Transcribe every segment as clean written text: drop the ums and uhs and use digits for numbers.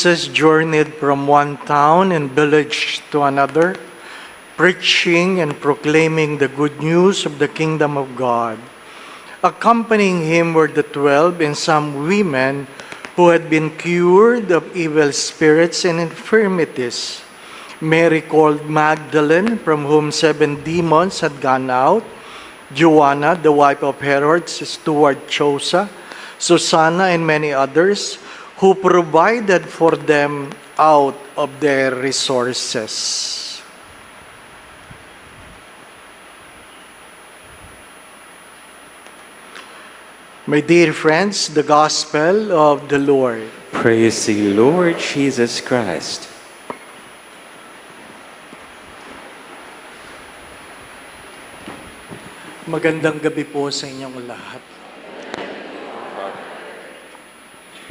Jesus journeyed from one town and village to another, preaching and proclaiming the good news of the kingdom of God. Accompanying him were the 12 and some women who had been cured of evil spirits and infirmities. Mary called Magdalene, from whom 7 demons had gone out, Joanna, the wife of Herod's steward Chosa, Susanna, and many others, who provided for them out of their resources. My dear friends, the Gospel of the Lord. Praise to you, Lord Jesus Christ. Magandang gabi po sa inyong lahat.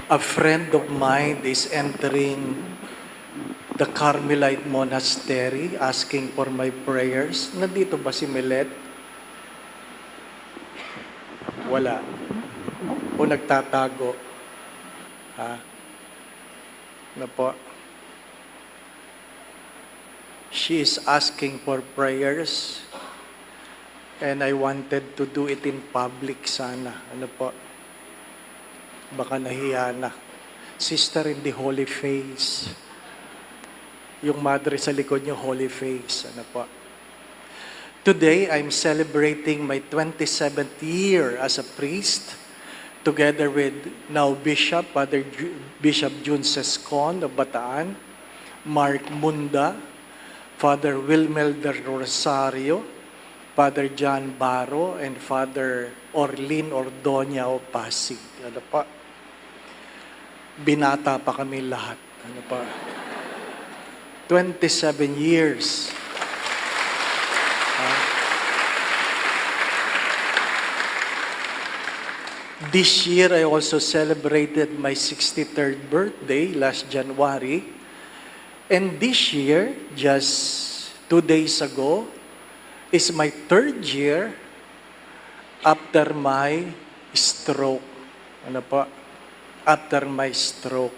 A friend of mine is entering the Carmelite Monastery asking for my prayers. Nandito ba si Milet? Wala. O nagtatago? Ha? Ano po? She is asking for prayers and I wanted to do it in public sana. Ano po? Baka nahiya na. Sister in the Holy Face. Yung madre sa likod niyo, Holy Face. Ano po? Today, I'm celebrating my 27th year as a priest, together with now Bishop, Bishop Jun Sescon of Bataan, Mark Munda, Father Wilmel de Rosario, Father John Baro, and Father Orlin Ordoña of Pasig. Ano po? Binata pa kami lahat. Ano pa? 27 years. This year, I also celebrated my 63rd birthday last January. And this year, just 2 days ago, is my 3rd year after my stroke. Ano po? After my stroke.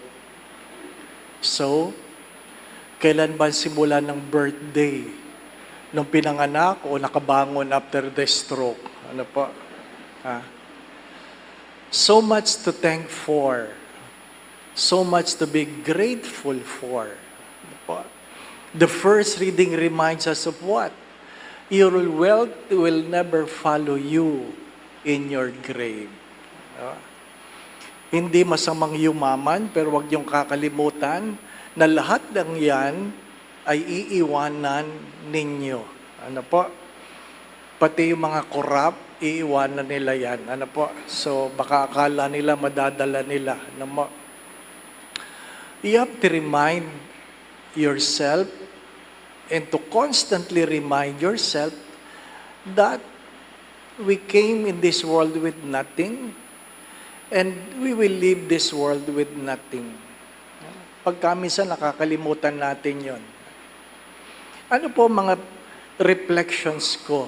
So, kailan ba simula ng birthday? Nung pinanganak o nakabangon after the stroke? Ano po? So much to thank for. So much to be grateful for. Ano po? The first reading reminds us of what? Your wealth will never follow you in your grave. Hindi masamang yumaman, pero huwag niyong kakalimutan na lahat ng yan ay iiwanan ninyo. Ano po? Pati yung mga korap, iiwanan nila yan. Ano po? So, baka akala nila, madadala nila. Ano mo? You have to remind yourself and to constantly remind yourself that we came in this world with nothing and we will leave this world with nothing. Pagka minsan nakakalimutan natin yon. Ano po mga reflections ko?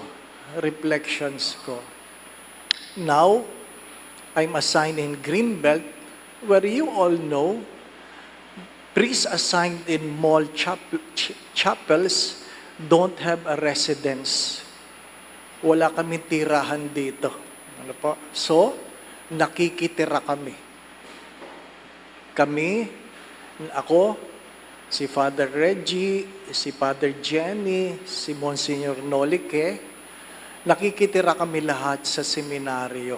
Now, I'm assigned in Greenbelt, where you all know, priests assigned in mall chapels don't have a residence. Wala kami tirahan dito. Ano po? So, nakikitira kami. Ako, si Father Reggie, si Father Jenny, si Monsignor Nolique, nakikitira kami lahat sa seminaryo.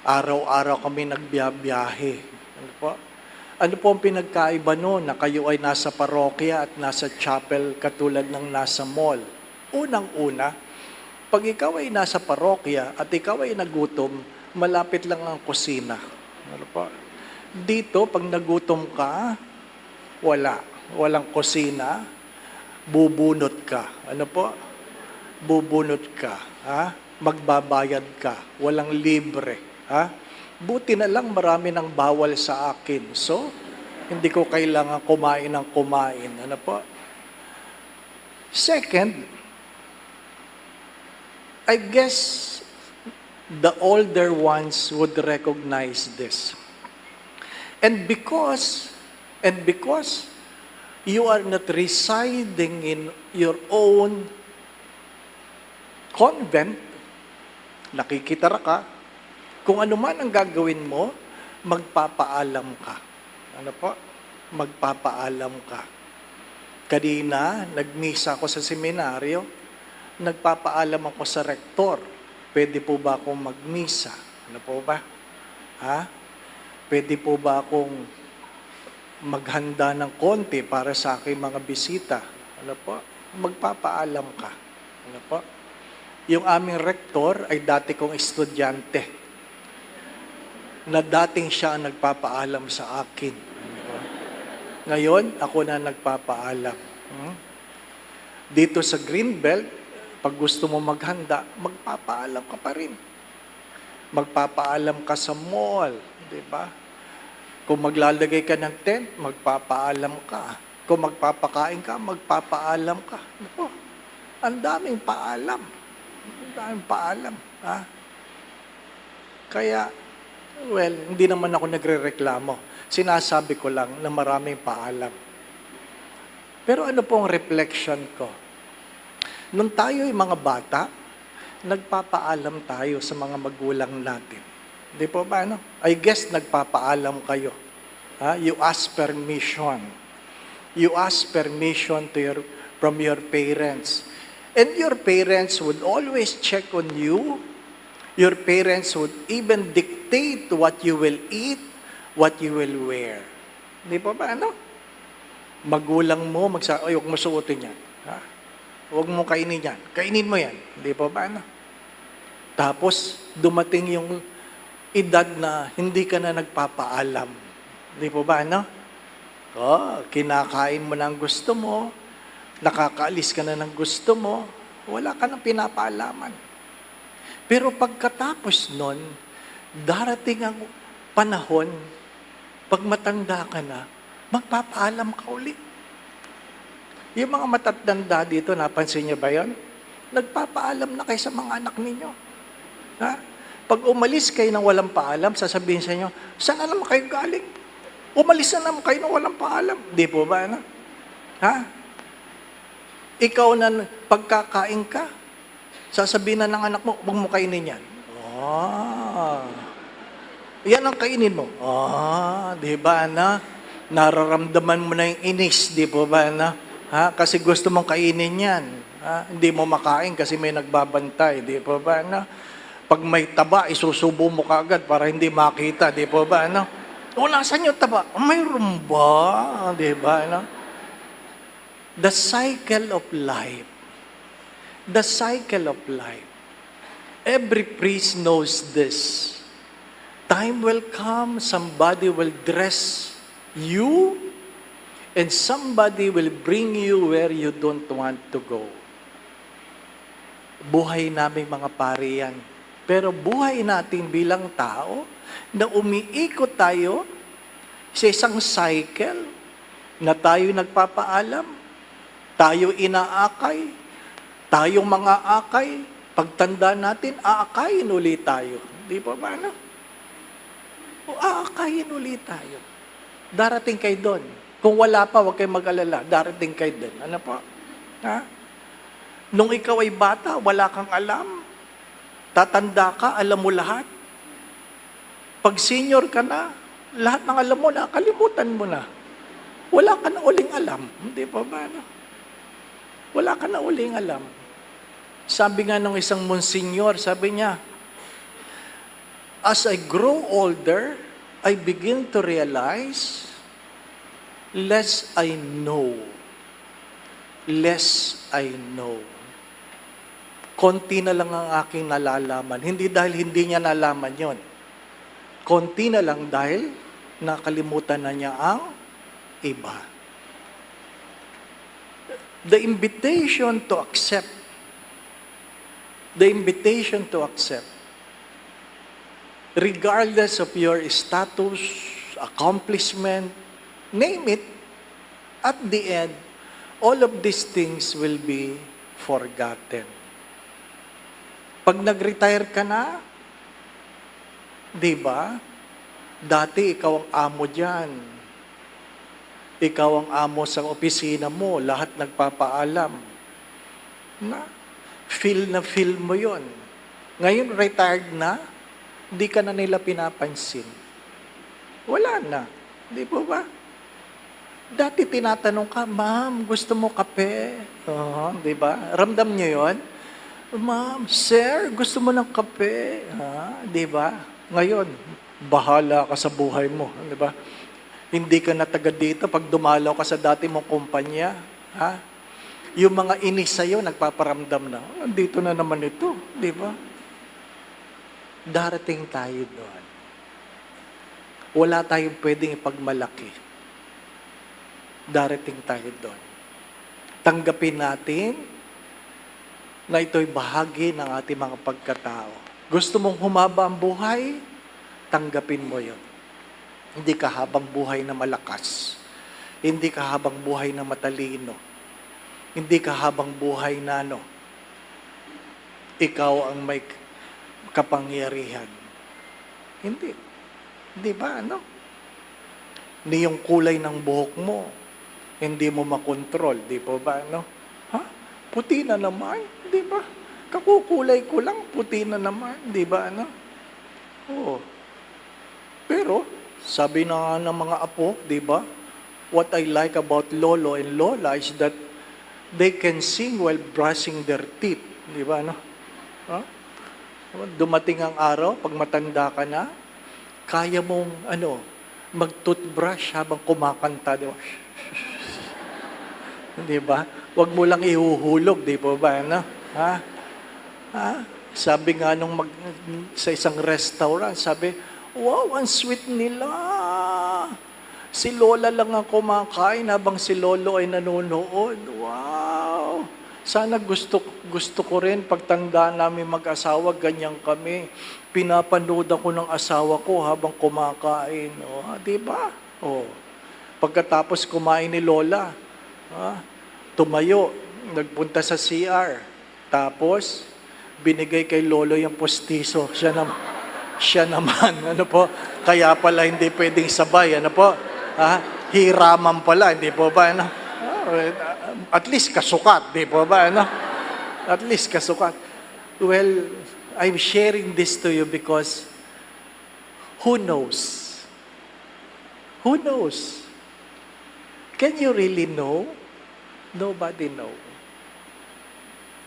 Araw-araw kami nagbiyahe. Ano po? Ano po ang pinagkaiba noon na kayo ay nasa parokya at nasa chapel katulad ng nasa mall? Unang-una, pag ikaw ay nasa parokya at ikaw ay nagutom, malapit lang ang kusina. Ano po? Dito, pag nagutom ka, walang kusina, bubunot ka. Ano po? Bubunot ka. Magbabayad ka. Walang libre. Buti na lang marami ng bawal sa akin. So, hindi ko kailangan kumain ng kumain. Ano po? Second, I guess the older ones would recognize this. And because you are not residing in your own convent, nakikitara ka, kung ano man ang gagawin mo, magpapaalam ka. Ano po? Magpapaalam ka. Kanina, nagmisa ako sa seminaryo, nagpapaalam ako sa rektor. Pwede po ba akong magmisa? Ano po ba? Ha? Pwede po ba akong maghanda ng konti para sa aking mga bisita? Ano po? Magpapaalam ka. Ano po? Yung aming rektor ay dati kong estudyante na dating siya ang nagpapaalam sa akin. Ano po? Ngayon, ako na nagpapaalam. Dito sa Greenbelt, pag gusto mo maghanda, magpapaalam ka pa rin. Magpapaalam ka sa mall, di ba? Kung maglalagay ka ng tent, magpapaalam ka. Kung magpapakain ka, magpapaalam ka. Ano? Ang daming paalam. Ang daming paalam. Ha? Kaya, well, hindi naman ako nagrereklamo. Sinasabi ko lang na maraming paalam. Pero ano pong reflection ko? Nung tayo'y mga bata, nagpapaalam tayo sa mga magulang natin. Di po ba, ano? I guess nagpapaalam kayo. Ha? You ask permission. You ask permission from your parents. And your parents would always check on you. Your parents would even dictate what you will eat, what you will wear. Di po ba, ano? Magulang mo, ay, huwag mo suotin yan. Ha? Huwag mo kainin yan. Kainin mo yan. Di po ba, ano? Tapos, dumating yung edad na hindi ka na nagpapaalam. Di po ba, ano? Kinakain mo na ang gusto mo, nakakaalis ka na ng gusto mo, wala ka nang pinapaalaman. Pero pagkatapos nun, darating ang panahon, pag matanda ka na, magpapaalam ka ulit. Yung mga matatanda dito, napansin niyo ba yun? Nagpapaalam na kayo sa mga anak ninyo. Ha? Pag umalis kayo ng walang paalam, sasabihin sa inyo, saan na naman kayo galing? Umalis na naman kayo ng walang paalam. Di po ba? Ano? Ha? Ikaw na pagkakain ka, sasabihin na ng anak mo, huwag mo kainin yan. Yan ang kainin mo. Di ba na? Nararamdaman mo na yung inis, di po ba na? Ha? Kasi gusto mong kainin yan. Ha? Hindi mo makain kasi may nagbabantay, di po ba na? Pag may taba, isusubo mo kaagad para hindi makita, di po ba na? Nasaan yung taba? Mayroon ba? Di ba na? The cycle of life. The cycle of life. Every priest knows this. Time will come, somebody will dress you, and somebody will bring you where you don't want to go. Buhay namin mga pari yan. Pero buhay natin bilang tao, na umiikot tayo sa isang cycle, na tayo nagpapaalam, tayo inaakay, tayong mga akay, pagtanda natin, aakayin ulit tayo. Di ba ba, no? O aakayin ulit tayo. Darating kayo doon. Kung wala pa, huwag kayong mag-alala. Darating kayo doon. Ano po? Ha? Nung ikaw ay bata, wala kang alam. Tatanda ka, alam mo lahat. Pag senior ka na, lahat ng alam mo na, kalimutan mo na. Wala ka na uling alam. Hindi pa ba? No? Wala ka na uling alam. Sabi nga ng isang monsignor, sabi niya, as I grow older, I begin to realize, less I know. Less I know. Konti na lang ang aking nalalaman. Hindi dahil hindi niya nalaman yon. Konti na lang dahil nakalimutan na niya ang iba. The invitation to accept. The invitation to accept. Regardless of your status, accomplishment, name it, at the end, all of these things will be forgotten. Pag nag-retire ka na, di ba? Dati ikaw ang amo dyan. Ikaw ang amo sa opisina mo, lahat nagpapaalam. Na feel mo yon. Ngayon, retired na, hindi ka na nila pinapansin. Wala na. Di po ba? Dati tinatanong ka, ma'am, gusto mo kape? Di ba? Ramdam niyo yon? Ma'am, sir, gusto mo ng kape? Di ba? Ngayon, bahala ka sa buhay mo. Di ba? Hindi ka na taga dito pag dumalaw ka sa dati mong kumpanya. Yung mga inis sa'yo, nagpaparamdam na, dito na naman ito. Di ba? Darating tayo doon. Wala tayong pwedeng ipagmalaki. Darating tayo doon. Tanggapin natin na ito'y bahagi ng ating mga pagkatao. Gusto mong humaba ang buhay? Tanggapin mo yon. Hindi ka habang buhay na malakas. Hindi ka habang buhay na matalino. Hindi ka habang buhay na ikaw ang may kapangyarihan. Hindi. Di ba, Ni yung kulay ng buhok mo, hindi mo makontrol. Di po ba, Puti na naman. Di ba? Kakukulay ko lang, puti na naman. Di ba, Oo. Pero, sabi na nga ng mga apo, di ba? What I like about Lolo and Lola is that they can sing while brushing their teeth. Di ba, Dumating ang araw, pag matanda ka na, kaya mong, mag-toothbrush habang kumakanta, di ba? Di ba? Huwag mo lang ihuhulog, di ba ba, Sabi nga sa isang restaurant, sabi, wow, ang sweet nila. Si Lola lang ang kumakain habang si Lolo ay nanonood. Wow! Sana gusto ko rin pagtanda namin mag-asawa, ganyan kami. Pinapanood ako ng asawa ko habang kumakain. Di ba? Pagkatapos kumain ni Lola, tumayo, nagpunta sa CR. Tapos, binigay kay Lolo yung postiso. Siya naman, kaya pala hindi pwedeng sabay, hiraman pala, hindi po ba, at least kasukat, di po ba, At least kasukat. Well, I'm sharing this to you because who knows? Who knows? Can you really know? Nobody knows.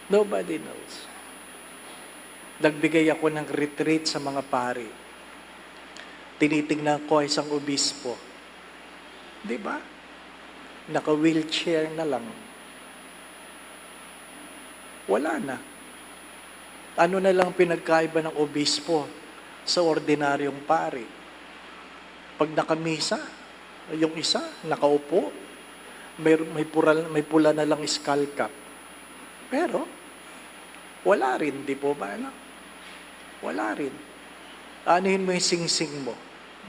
Nobody knows. Nagbigay ako ng retreat sa mga pari. Tinitingnan ko isang obispo. Di ba? Naka-wheelchair na lang. Wala na. Ano na lang pinagkaiba ng obispo sa ordinaryong pari? Pag nakamisa, yung isa, nakaupo, may pula na lang skull cap. Pero, wala rin, di po ba? Wala rin. Anuhin mo yung sing-sing mo.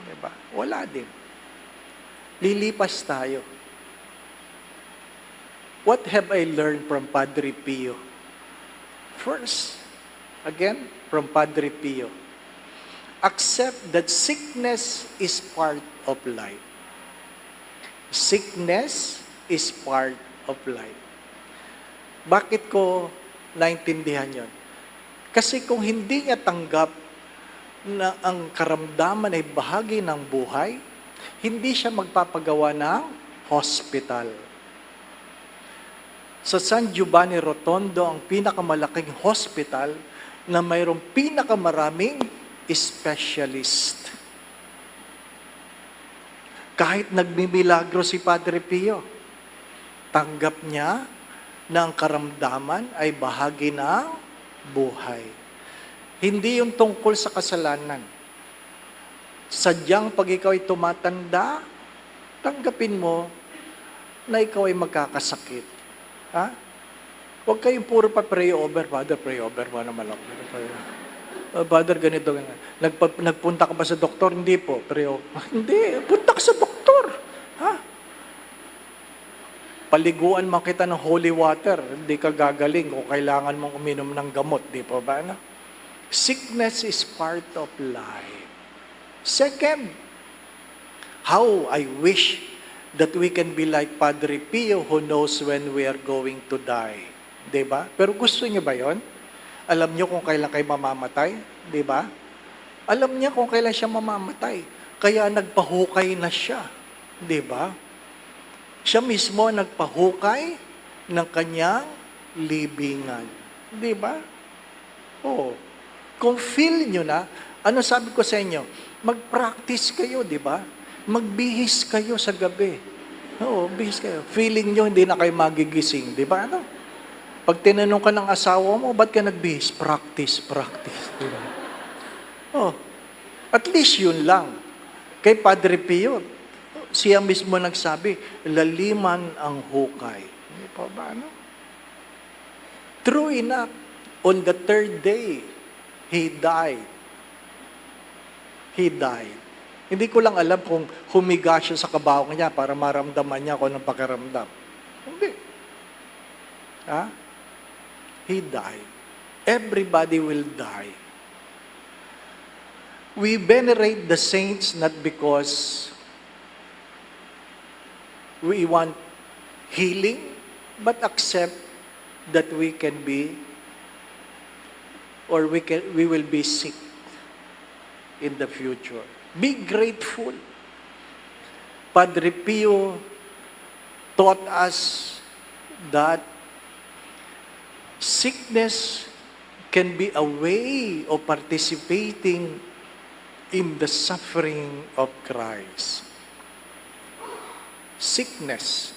Diba? Wala din. Lilipas tayo. What have I learned from Padre Pio? First, again, from Padre Pio. Accept that sickness is part of life. Sickness is part of life. Bakit ko naintindihan yon? Kasi kung hindi niya tanggap na ang karamdaman ay bahagi ng buhay, hindi siya magpapagawa ng hospital. Sa San Giovanni Rotondo, ang pinakamalaking hospital na mayroong pinakamaraming specialist. Kahit nagmimilagro si Padre Pio, tanggap niya na ang karamdaman ay bahagi ng buhay. Hindi yung tungkol sa kasalanan. Sadyang pag ikaw ay tumatanda, tanggapin mo na ikaw ay magkakasakit. Huwag kayong puro pa pray over. Father, pray over mo naman ako. Father, ganito. Nagpunta ka ba sa doktor? Hindi po. Pray over. Hindi, punta ka sa doktor. Paliguan mo kita ng holy water. Hindi ka gagaling kung kailangan mong uminom ng gamot. Di po ba? Sickness is part of life. Second, How I wish that we can be like Padre Pio who knows when we are going to die. Diba? Pero gusto niyo ba yon? Alam niyo kung kailan kayo mamamatay? Diba? Alam niya kung kailan siya mamamatay. Kaya nagpahukay na siya. Diba? Siya mismo nagpahukay ng kanyang libingan. Diba? Oo. Kung feel nyo na, ano sabi ko sa inyo? Mag-practice kayo, di ba? Magbihis kayo sa gabi. Oo, bihis kayo. Feeling nyo, hindi na kayo magigising, di ba? Ano? Pag tinanong ka ng asawa mo, ba't ka nagbihis? Practice. Di ba? Oh, at least yun lang. Kay Padre Pio, siya mismo nagsabi, laliman ang hukay. Hindi pa ba, ano? True enough, on the third day, he died. He died. Hindi ko lang alam kung humiga siya sa kabawang niya para maramdaman niya kung anong pakiramdam. Hindi. Ha? He died. Everybody will die. We venerate the saints not because we want healing, but accept that we can be or we will be sick in the future. Be grateful. Padre Pio taught us that sickness can be a way of participating in the suffering of Christ. Sickness.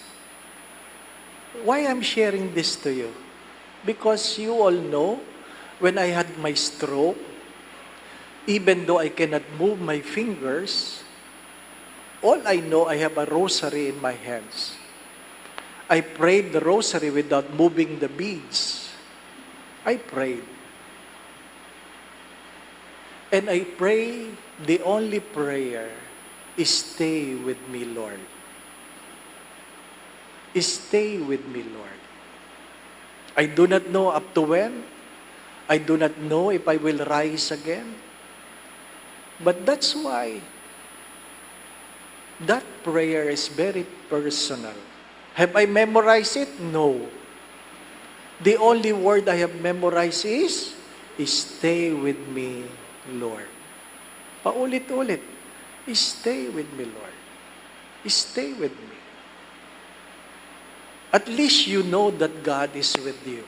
Why I'm sharing this to you? Because you all know, when I had my stroke, even though I cannot move my fingers, all I know, I have a rosary in my hands. I prayed the rosary without moving the beads. I prayed. And I pray, the only prayer is stay with me, Lord. Stay with me, Lord. I do not know up to when. I do not know if I will rise again. But that's why that prayer is very personal. Have I memorized it? No. The only word I have memorized is stay with me, Lord. Paulit-ulit. Stay with me, Lord. Stay with me. At least you know that God is with you.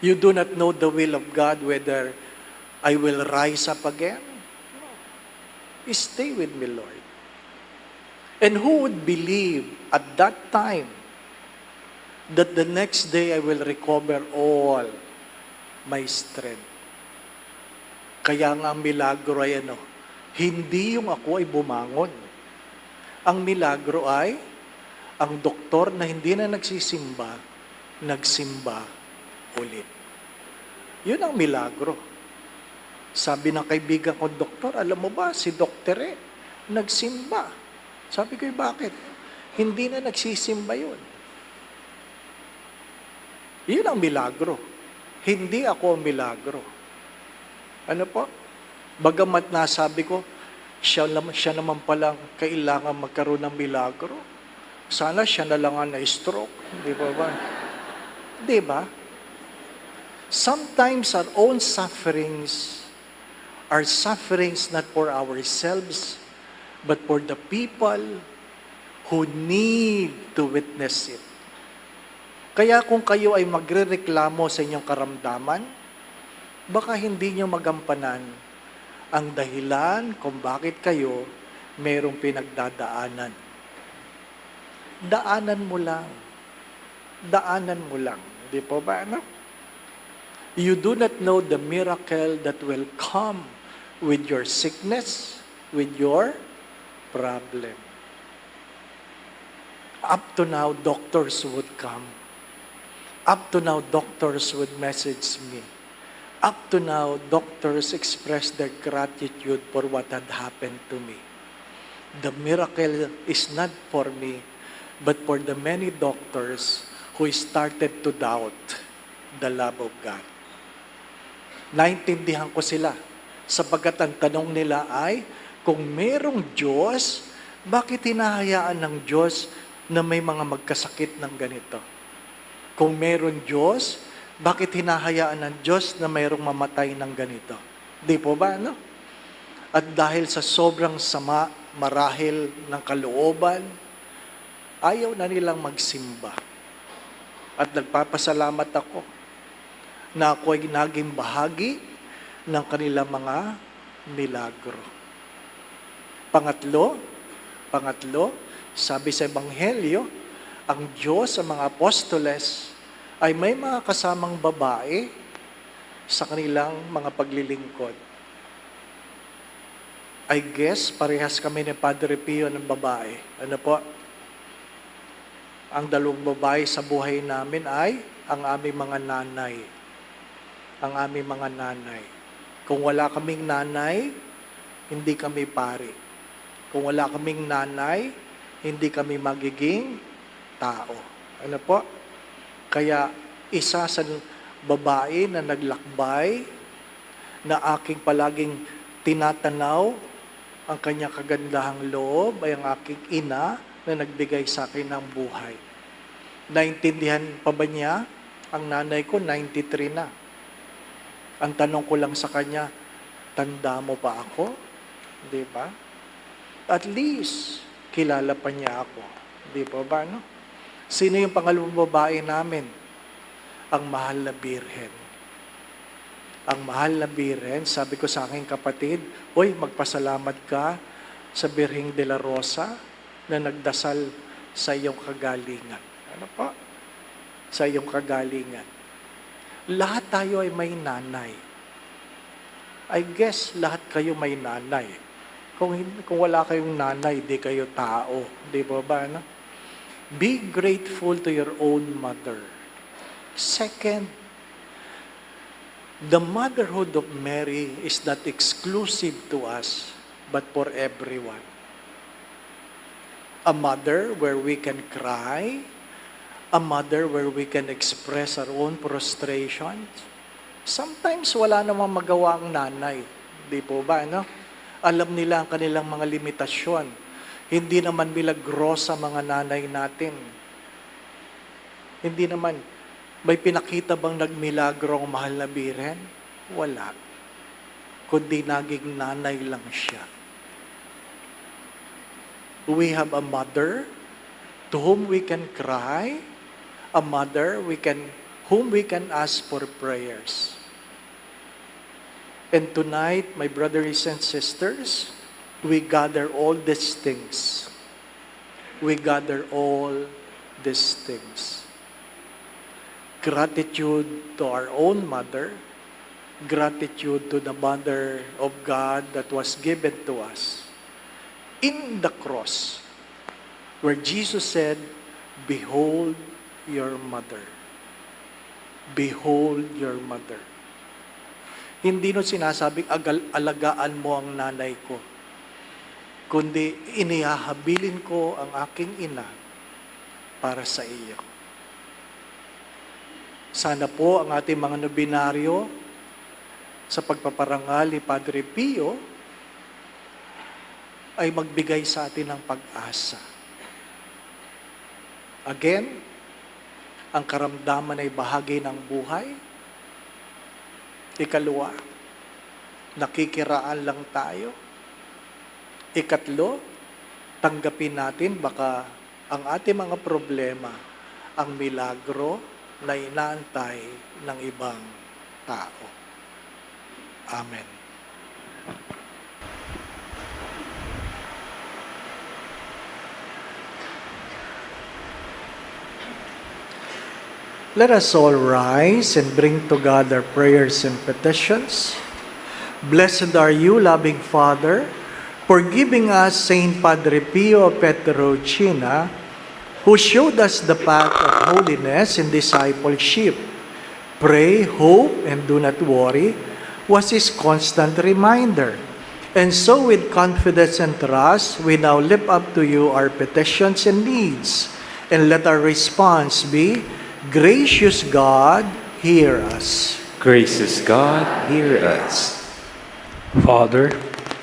You do not know the will of God, whether I will rise up again. No. Stay with me, Lord. And who would believe at that time that the next day I will recover all my strength? Kaya nga ang milagro ay hindi yung ako ay bumangon. Ang milagro ay ang doktor na hindi na nagsisimba, nagsimba ulit. Yun ang milagro. Sabi ng kaibigan ko, doktor, alam mo ba, si Dr. nagsimba. Sabi ko, bakit? Hindi na nagsisimba yun. Yun ang milagro. Hindi ako ang milagro. Ano po? Bagamat nasabi ko, siya naman palang kailangan magkaroon ng milagro. Sana siya na lang ang na-stroke. Di ba ba? Di ba? Sometimes our own sufferings are sufferings not for ourselves, but for the people who need to witness it. Kaya kung kayo ay magrereklamo sa inyong karamdaman, baka hindi nyo magampanan ang dahilan kung bakit kayo mayroong pinagdadaanan. Daanan mo lang. Daanan mo lang. Di po ba, ano? You do not know the miracle that will come with your sickness, with your problem. Up to now, doctors would come. Up to now, doctors would message me. Up to now, doctors express their gratitude for what had happened to me. The miracle is not for me, but for the many doctors who started to doubt the love of God. Naintindihan ko sila, sapagkat ang tanong nila ay, Kung merong Diyos, bakit hinahayaan ng Diyos na may mga magkasakit ng ganito? Kung meron Diyos, bakit hinahayaan ng Diyos na mayroong mamatay ng ganito? Di po ba, no? At dahil sa sobrang sama, marahil ng kalooban, ayaw na nilang magsimba. At nagpapasalamat ako na ako ay naging bahagi ng kanilang mga milagro. Pangatlo, sabi sa Ebanghelyo, ang Diyos sa mga apostoles ay may mga kasamang babae sa kanilang mga paglilingkod. I guess, parehas kami ni Padre Pio ng babae. Ano po? Ang dalawang babae sa buhay namin ay ang aming mga nanay. Ang aming mga nanay. Kung wala kaming nanay, hindi kami pari. Kung wala kaming nanay, hindi kami magiging tao. Ano po? Kaya isa sa babae na naglakbay, na aking palaging tinatanaw ang kanyang kagandahang loob, ay ang aking ina na nagbigay sa akin ng buhay. Naintindihan pa ba niya? Ang nanay ko, 93 na. Ang tanong ko lang sa kanya, tanda mo pa ako? Di ba? At least, kilala pa niya ako. Di ba, no? Sino yung pangalawang babae namin? Ang mahal na birhen. Ang mahal na birhen, sabi ko sa aking kapatid, "Uy, magpasalamat ka sa Birheng de la Rosa na nagdasal sa iyong kagalingan." Ano po? Sa iyong kagalingan. Lahat tayo ay may nanay. I guess lahat kayo may nanay. Kung wala kayong nanay, di kayo tao. Di ba? No? Be grateful to your own mother. Second, the motherhood of Mary is not exclusive to us, but for everyone. A mother where we can cry, a mother where we can express our own frustrations. Sometimes wala namang magawa ang nanay. Di po ba, no? Alam nila ang kanilang mga limitasyon. Hindi naman milagrosa mga nanay natin. Hindi naman. May pinakita bang nagmilagro ang mahal na birhen? Wala. Kundi naging nanay lang siya. We have a mother to whom we can cry, a mother whom we can ask for prayers. And tonight, my brothers and sisters, we gather all these things. We gather all these things. Gratitude to our own mother, gratitude to the mother of God that was given to us in the cross, where Jesus said, "Behold your mother." Behold your mother. Hindi no sinasabing alagaan mo ang nanay ko, kundi inihahabilin ko ang aking ina para sa iyo. Sana po ang ating mga nobinaryo sa pagpaparangal ni Padre Pio ay magbigay sa atin ng pag-asa. Again, ang karamdaman ay bahagi ng buhay. Ikalawa, nakikiraan lang tayo. Ikatlo, tanggapin natin baka ang ating mga problema ang milagro na inaantay ng ibang tao. Amen. Let us all rise and bring to God our prayers and petitions. Blessed are you, loving Father, for giving us Saint Padre Pio Petrocina, who showed us the path of holiness and discipleship. Pray, hope, and do not worry was his constant reminder. And so with confidence and trust, we now lift up to you our petitions and needs. And let our response be, "Gracious God, hear us." Gracious God, hear us. Father,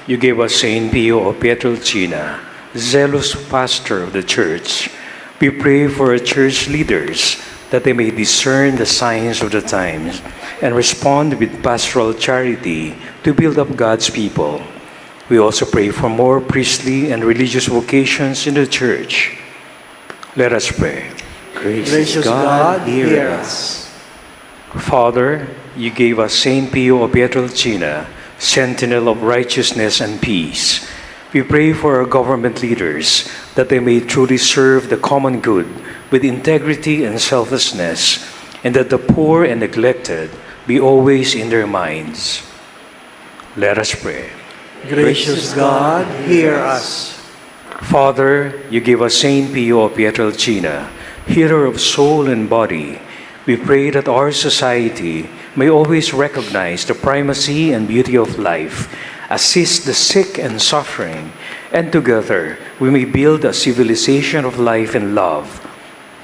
you gave us Saint Pio of Pietrelcina, zealous pastor of the Church. We pray for our church leaders that they may discern the signs of the times and respond with pastoral charity to build up God's people. We also pray for more priestly and religious vocations in the Church. Let us pray. Gracious God, hear us. Father, you gave us Saint Pio of Pietrelcina, sentinel of righteousness and peace. We pray for our government leaders that they may truly serve the common good with integrity and selflessness, and that the poor and neglected be always in their minds. Let us pray. Gracious God, hear us. Father, you gave us Saint Pio of Pietrelcina, healer of soul and body. We pray that our society may always recognize the primacy and beauty of life, assist the sick and suffering, and together we may build a civilization of life and love.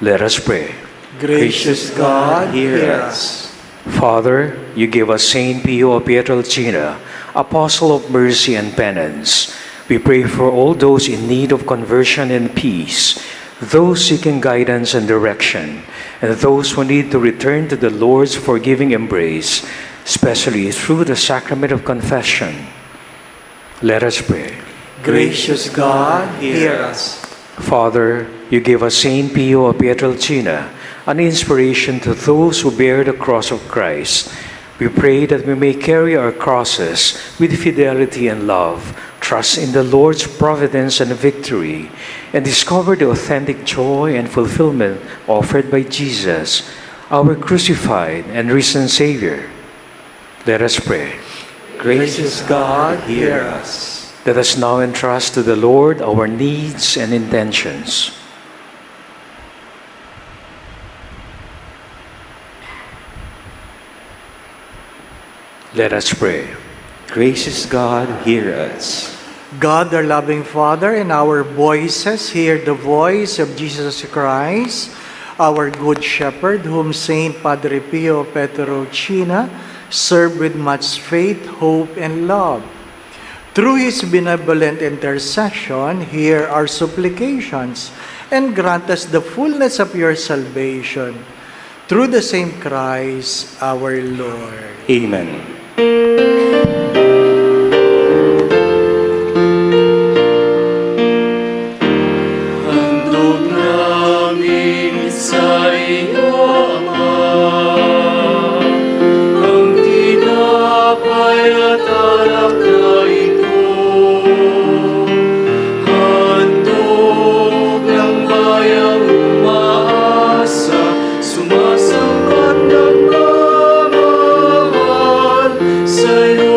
Let us pray. Gracious God, hear us. Father, you gave us Saint Pio of Pietrelcina, apostle of mercy and penance. We pray for all those in need of conversion and peace, those seeking guidance and direction, and those who need to return to the Lord's forgiving embrace, especially through the sacrament of confession. Let us pray. Gracious God, hear us. Father, you gave us Saint Pio of Pietrelcina, an inspiration to those who bear the cross of Christ. We pray that we may carry our crosses with fidelity and love, trust in the Lord's providence and victory, and discover the authentic joy and fulfillment offered by Jesus, our crucified and risen Savior. Let us pray. Gracious God, hear us. Let us now entrust to the Lord our needs and intentions. Let us pray. Gracious God, hear us. God, our loving Father, in our voices hear the voice of Jesus Christ, our good shepherd, whom Saint Padre Pio Pietrelcina served with much faith, hope, and love. Through his benevolent intercession, hear our supplications and grant us the fullness of your salvation. Through the same Christ, our Lord. Amen. Handog namin sa iyo, Ama, ang tinapay at alak na ito. Handog ng bayang umaasa, sumasamba at nagmamahal sa'yo.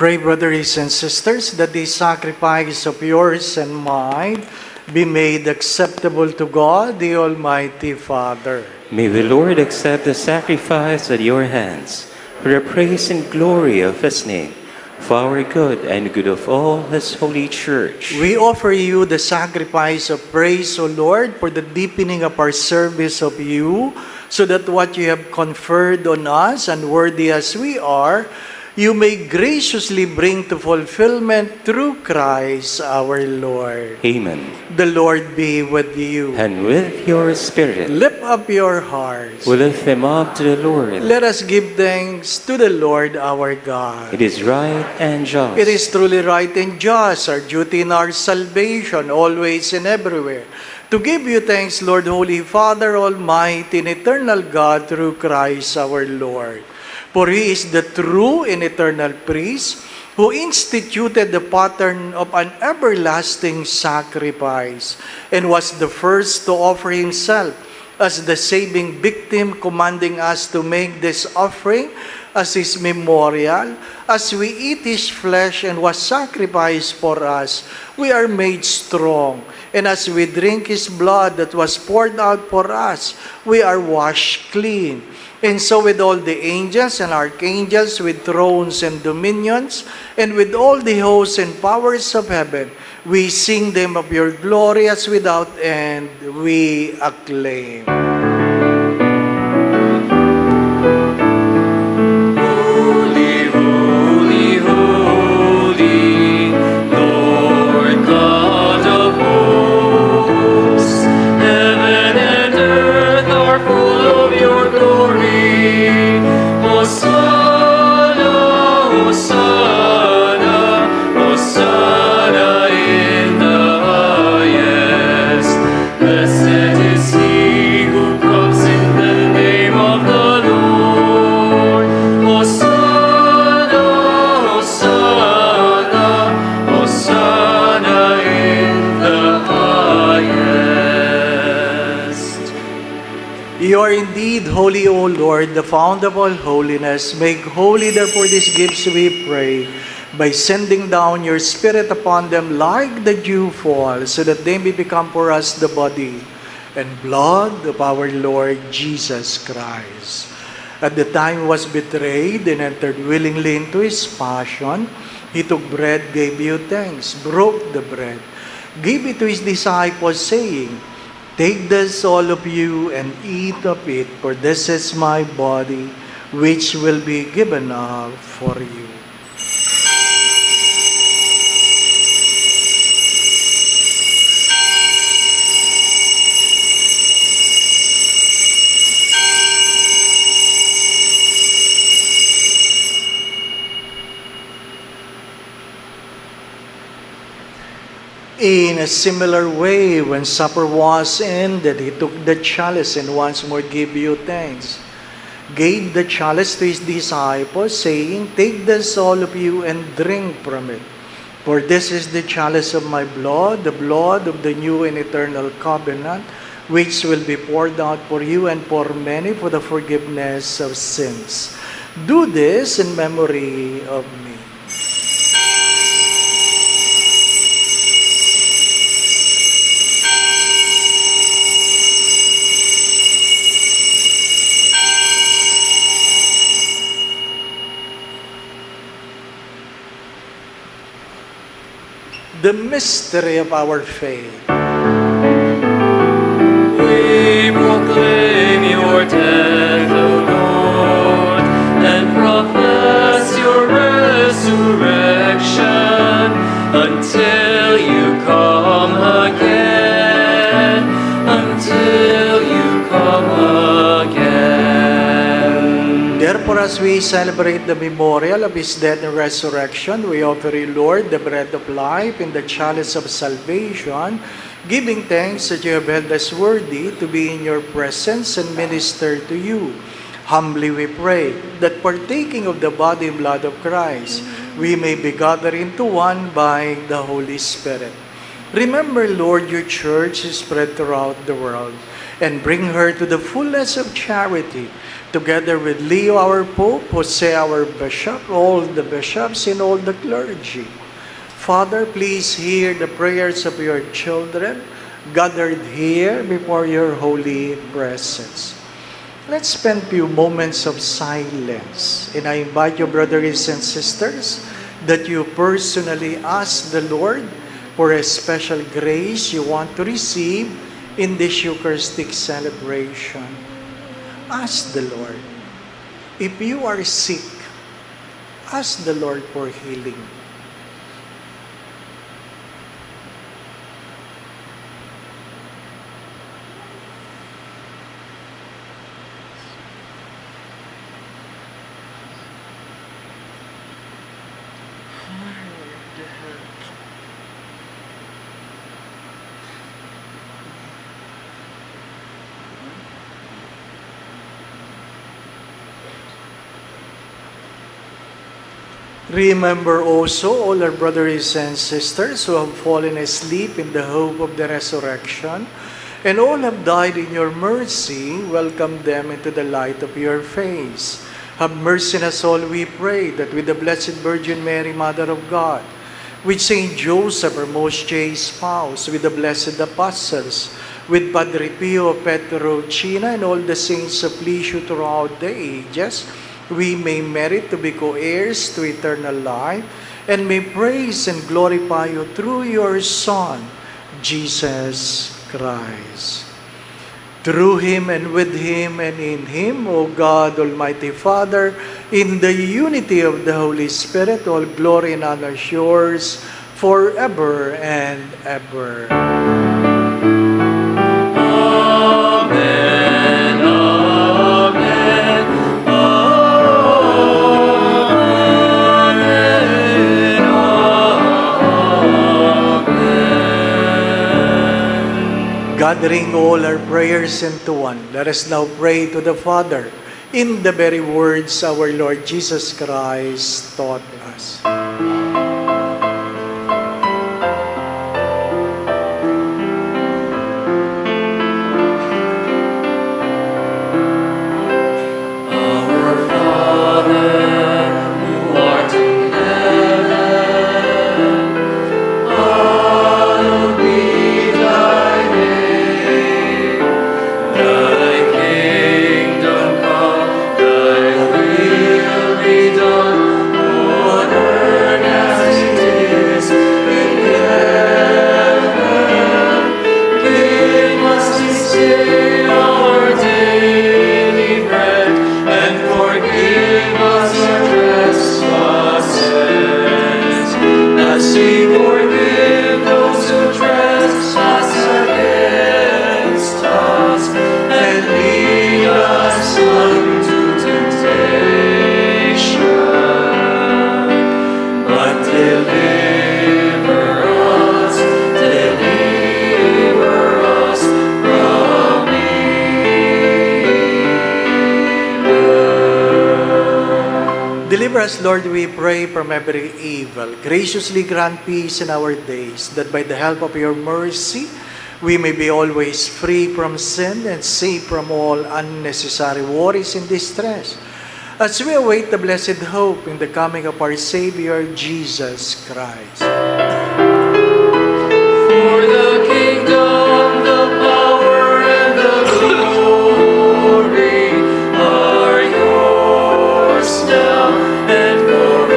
Pray, brothers and sisters, that this sacrifice of yours and mine be made acceptable to God, the Almighty Father. May the Lord accept the sacrifice at your hands for the praise and glory of his name, for our good and the good of all his holy church. We offer you the sacrifice of praise, O Lord, for the deepening of our service of you, so that what you have conferred on us, unworthy as we are, you may graciously bring to fulfillment through Christ our Lord. Amen. The Lord be with you. And with your spirit, Lift up your hearts. we lift them up to the Lord. Let us give thanks to the Lord our God. It is right and just. It is truly right and just, our duty and our salvation, always and everywhere, to give you thanks, Lord, Holy Father, Almighty and eternal God, through Christ our Lord. For He is the true and eternal priest, who instituted the pattern of an everlasting sacrifice, and was the first to offer Himself as the saving victim, commanding us to make this offering as His memorial. As we eat His flesh and was sacrificed for us, we are made strong. And as we drink His blood that was poured out for us, we are washed clean. And so with all the angels and archangels, with thrones and dominions, and with all the hosts and powers of heaven, we sing them of your glory as without end we acclaim. Holy, holy, holy, Lord God of hosts. Heaven and earth are full of your glory. Hosanna, Hosanna, Hosanna in the highest. Blessed is he who comes in the name of the Lord. Hosanna, Hosanna, Hosanna in the highest. You are indeed holy, O Lord, the fount of all holiness. Make holy, therefore, these gifts, we pray, by sending down your Spirit upon them like the dew fall, so that they may become for us the body and blood of our Lord Jesus Christ. At the time he was betrayed and entered willingly into his passion, he took bread, gave you thanks, broke the bread, gave it to his disciples, saying, "Take this, all of you, and eat of it, for this is my body, which will be given up for you." In a similar way, when supper was ended, he took the chalice and once more gave you thanks. Gave the chalice to his disciples, saying, "Take this, all of you, and drink from it. For this is the chalice of my blood, the blood of the new and eternal covenant, which will be poured out for you and for many for the forgiveness of sins. Do this in memory of me." The mystery of our faith. We proclaim your death, O Lord, and profess your resurrection until you come again, until you come again. Therefore, as we celebrate the memorial of his death and resurrection, we offer you, Lord, the bread of life and the chalice of salvation, giving thanks that you have held us worthy to be in your presence and minister to you. Humbly we pray that partaking of the body and blood of Christ, we may be gathered into one by the Holy Spirit. Remember, Lord, your church is spread throughout the world, and bring her to the fullness of charity, together with Leo our Pope, Jose our Bishop, all the bishops, and all the clergy. Father, please hear the prayers of your children gathered here before your holy presence. Let's spend a few moments of silence. And I invite you, brothers and sisters, that you personally ask the Lord for a special grace you want to receive in this Eucharistic celebration. Ask the Lord. If you are sick, ask the Lord for healing. Remember also all our brothers and sisters who have fallen asleep in the hope of the resurrection, and all have died in your mercy. Welcome them into the light of your face. Have mercy on us all, we pray, that with the Blessed Virgin Mary, Mother of God, with Saint Joseph, our most chaste spouse, with the blessed apostles, with Padre Pio, Petrocina, and all the saints who please you throughout the ages, we may merit to be co-heirs to eternal life, and may praise and glorify you through your Son, Jesus Christ. Through him and with him and in him, O God, Almighty Father, in the unity of the Holy Spirit, all glory and honor is yours forever and ever. Amen, amen, amen, amen. Gathering all our prayers into one, let us now pray to the Father in the very words our Lord Jesus Christ taught us. Our Father, who art in heaven, hallowed be thy name. Thy kingdom come, thy will be done, on earth as it is in heaven. Give us this day our daily bread, and forgive us our trespasses, as we forgive those who trespass against us. And lead us not into temptation, but deliver us from evil. Deliver us, Lord, we pray, from every evil. Graciously grant peace in our days, that by the help of your mercy, we may be always free from sin and safe from all unnecessary worries and distress, as we await the blessed hope in the coming of our Savior, Jesus Christ. For the kingdom, the power, and the glory are yours now and forever.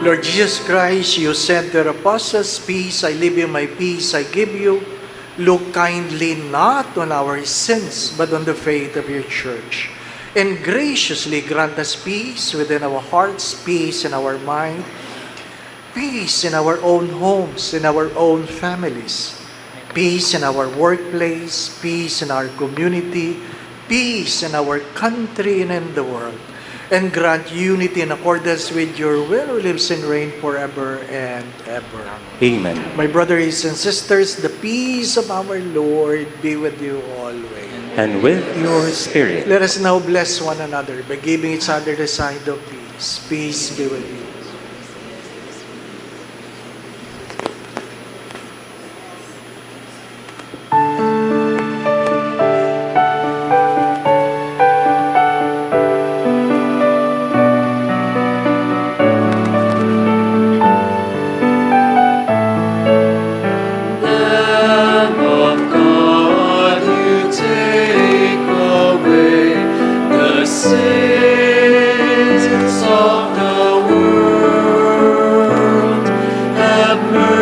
Lord Jesus Christ, you said to your apostles, "Peace I leave you, my peace I give you." Look kindly not on our sins, but on the faith of your church. And graciously grant us peace within our hearts, peace in our mind, peace in our own homes, in our own families, peace in our workplace, peace in our community, peace in our country and in the world. And grant unity in accordance with your will, who lives and reigns forever and ever. Amen. My brothers and sisters, the peace of our Lord be with you always. And with your spirit. Let us now bless one another by giving each other the sign of peace. Peace be with you.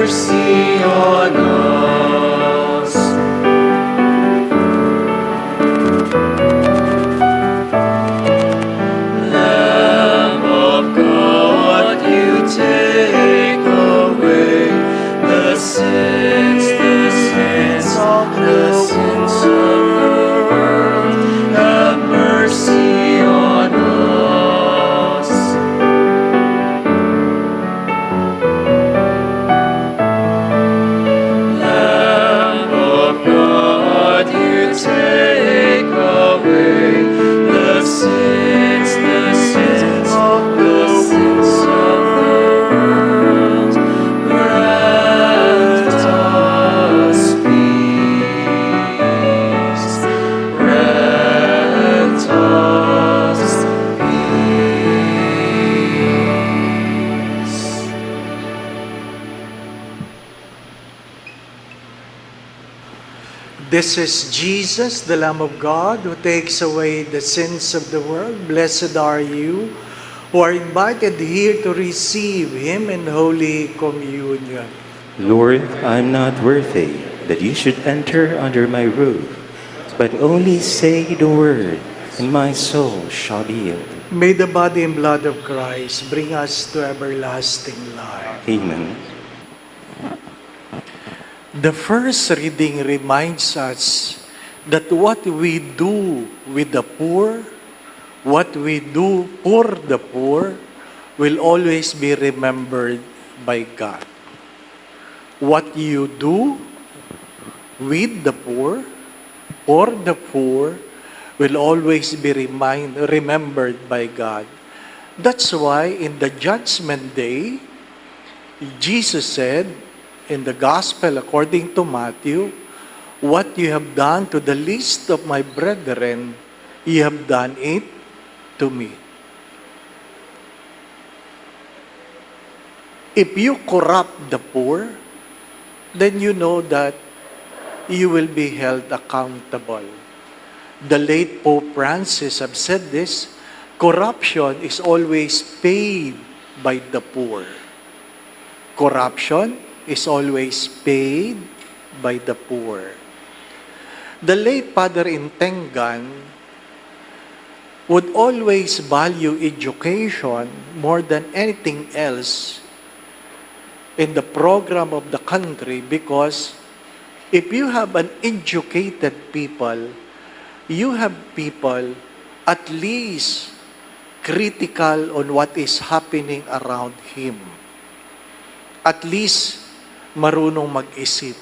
mercy on us. Lamb of God, you take away the sins of the world. Have mercy on us. Lamb of God, you take away the sins of the world. Grant us peace. Grant us peace. This is Jesus, the Lamb of God, who takes away the sins of the world. Blessed are you who are invited here to receive Him in Holy Communion. Lord, I am not worthy that you should enter under my roof, but only say the word, and my soul shall be healed. May the body and blood of Christ bring us to everlasting life. Amen. The first reading reminds us that what we do with the poor, what we do for the poor, will always be remembered by God. What you do with the poor, for the poor, will always be remembered by God. That's why in the Judgment Day, Jesus said, in the Gospel according to Matthew, what you have done to the least of my brethren, you have done it to me. If you corrupt the poor, then you know that you will be held accountable. The late Pope Francis have said this, corruption is always paid by the poor. Corruption is always paid by the poor. The late Father Intengan would always value education more than anything else in the program of the country, because if you have an educated people, you have people at least critical on what is happening around him. At least marunong mag-isip.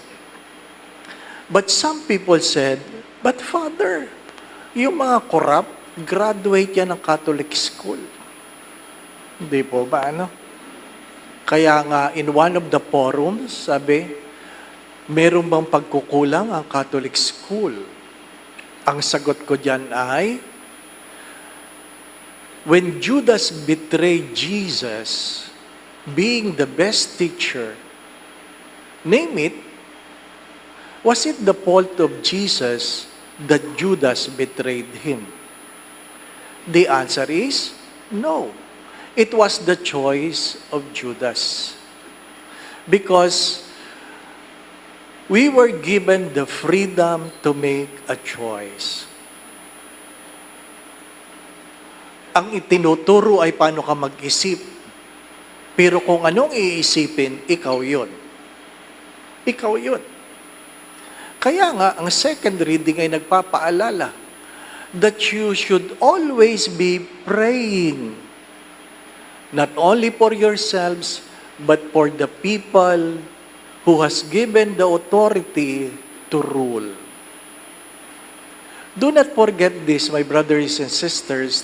But some people said, but Father, yung mga corrupt, graduate yan ng Catholic school. Hindi po ba, ano? Kaya nga, in one of the forums, sabi, meron bang pagkukulang ang Catholic school? Ang sagot ko dyan ay, when Judas betrayed Jesus, being the best teacher, name it, was it the fault of Jesus that Judas betrayed him? The answer is no. It was the choice of Judas. Because we were given the freedom to make a choice. Ang itinuturo ay paano ka mag-isip. Pero kung anong iisipin, ikaw yun. Ikaw yun. Kaya nga, ang second reading ay nagpapaalala that you should always be praying, not only for yourselves, but for the people who has given the authority to rule. Do not forget this, my brothers and sisters,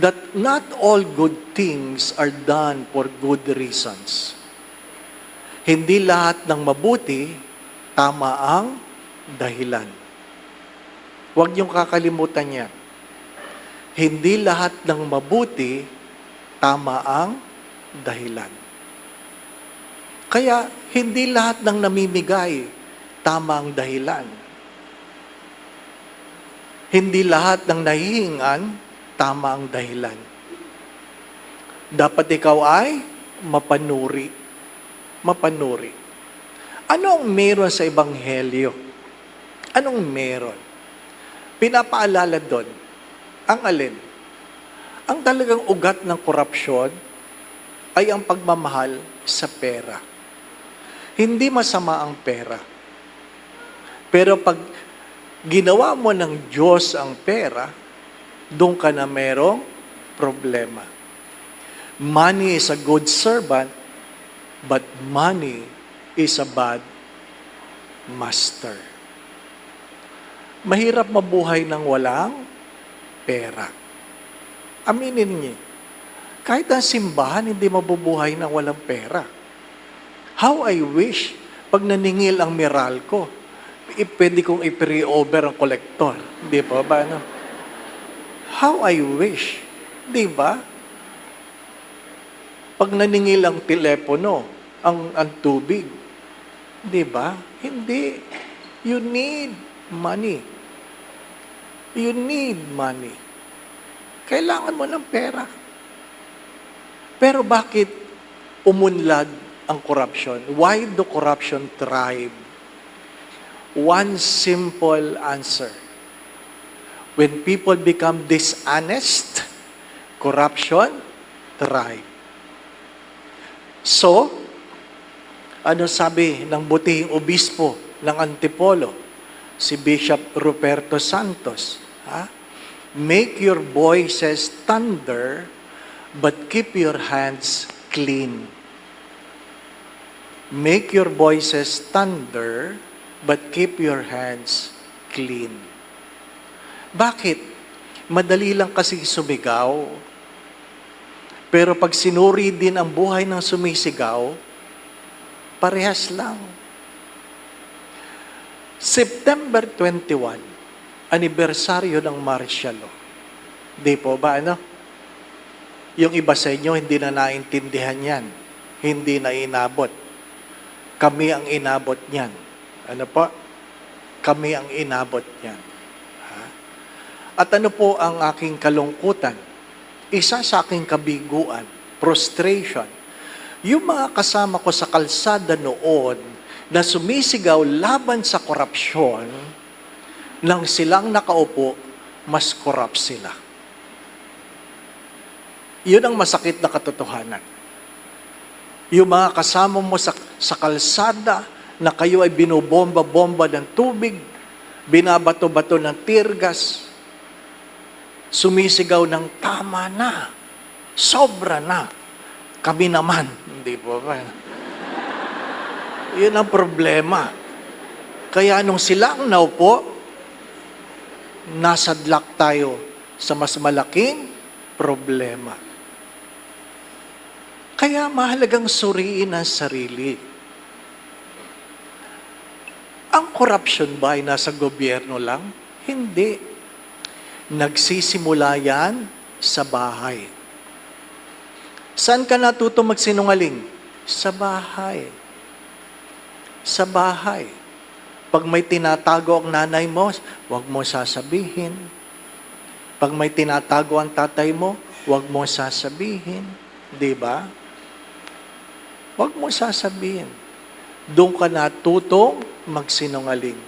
that not all good things are done for good reasons. Hindi lahat ng mabuti, tama ang dahilan. Huwag niyong kakalimutan yan. Hindi lahat ng mabuti, tama ang dahilan. Kaya, hindi lahat ng namimigay, tama ang dahilan. Hindi lahat ng nahihingan, tama ang dahilan. Dapat ikaw ay mapanuri. mapanuri. Ano ang meron sa Ebanghelyo? Anong meron? Pinapaalala doon, ang alin? Ang talagang ugat ng korupsyon ay ang pagmamahal sa pera. Hindi masama ang pera. Pero pag ginawa mo ng Diyos ang pera, doon ka na merong problema. Money is a good servant, but money is a bad master. Mahirap mabuhay ng walang pera. Aminin niyo, kahit ang simbahan hindi mabubuhay ng walang pera. How I wish, pag naningil ang Meralco, pwede kong i-pre-over ang kolektor. Di ba ba? No? How I wish. Di ba? Pag naningil ang telepono, ang tubig. Di ba? Hindi. You need money. You need money. Kailangan mo ng pera. Pero bakit umunlad ang corruption? Why do corruption thrive? One simple answer. When people become dishonest, corruption thrive. So, ano sabi ng butihing obispo ng Antipolo, si Bishop Ruperto Santos? Make your voices thunder, but keep your hands clean. Make your voices thunder, but keep your hands clean. Bakit? Madali lang kasi sumigaw. Pero pag sinuri din ang buhay ng sumisigaw, parehas lang. September 21, anibersaryo ng martial law. Di po ba, ano? Yung iba sa inyo, hindi na naintindihan yan. Hindi na inabot. Kami ang inabot niyan. Ano po? Kami ang inabot niyan. At ano po ang aking kalungkutan? Isa sa aking kabiguan, frustration. Yung mga kasama ko sa kalsada noon na sumisigaw laban sa korupsyon, nang silang nakaupo, mas korap sila. Yun ang masakit na katotohanan. Yung mga kasama mo sa kalsada na kayo ay binobomba-bomba ng tubig, binabato-bato ng tear gas, sumisigaw ng tama na, sobra na, kami naman. Hindi po ba? Yun ang problema. Kaya nung silang naupo, nasadlak tayo sa mas malaking problema. Kaya mahalagang suriin ang sarili. Ang corruption ba ay nasa gobyerno lang? Hindi. Nagsisimula yan sa bahay. Saan ka natuto magsinungaling? Sa bahay. Sa bahay. Pag may tinatago ang nanay mo, huwag mo sasabihin. Pag may tinatago ang tatay mo, huwag mo sasabihin. Di ba? Huwag mo sasabihin. Doon ka natutong magsinungaling.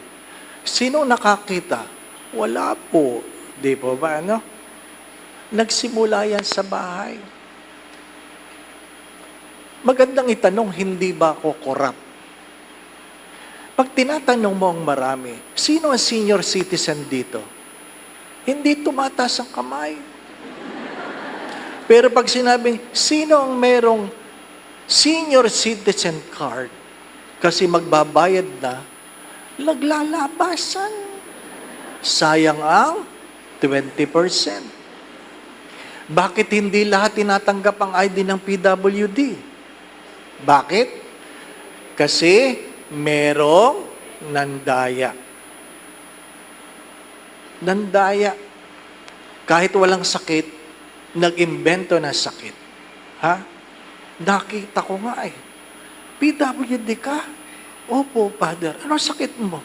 Sino nakakita? Wala po. Di po ba, ano? Nagsimula yan sa bahay. Magandang itanong, hindi ba ako korap? Pag tinatanong mo ang marami, sino ang senior citizen dito? Hindi tumataas ang kamay. Pero pag sinabing, sino ang merong senior citizen card? Kasi magbabayad na, naglalabasan. Sayang ang 20%. Bakit hindi lahat tinatanggap ang ID ng PWD? Bakit? Kasi merong nandaya. Nandaya. Kahit walang sakit, nag-imbento na sakit. Ha? Nakita ko nga eh. PWD ka? Opo, Father. Ano sakit mo?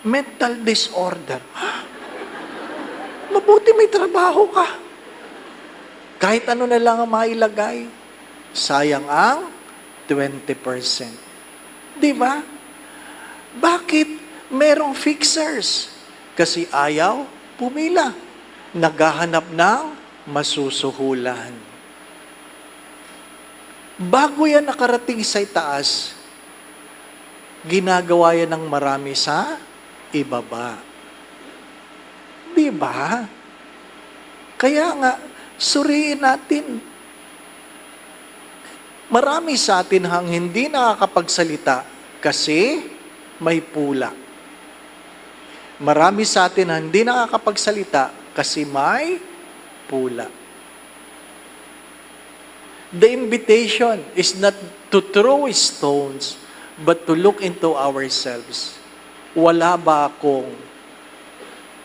Mental disorder. Ha? Mabuti may trabaho ka. Kahit ano na lang ang mailagay. Sayang ang 20%. Di ba? Bakit merong fixers? Kasi ayaw pumila. Naghahanap ng masusuhulan. Bago yan nakarating sa itaas, ginagawa yan ng marami sa ibaba. Di ba? Kaya nga, suriin natin. Marami sa atin hang hindi nakakapagsalita kasi may pula. Marami sa atin hang hindi nakakapagsalita kasi may pula. The invitation is not to throw stones, but to look into ourselves. Wala ba akong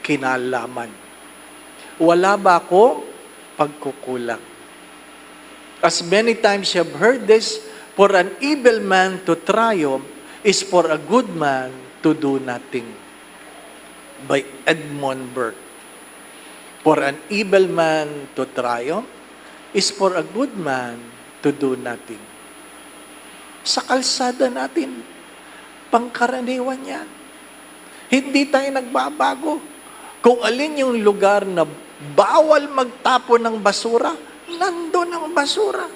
kinalaman? Wala ba akong pagkukulang? As many times you have heard this, for an evil man to triumph is for a good man to do nothing. By Edmund Burke. For an evil man to triumph is for a good man to do nothing. Sa kalsada natin, pangkaraniwan yan. Hindi tayo nagbabago. Kung alin yung lugar na bawal magtapon ng basura, nandun ang basura.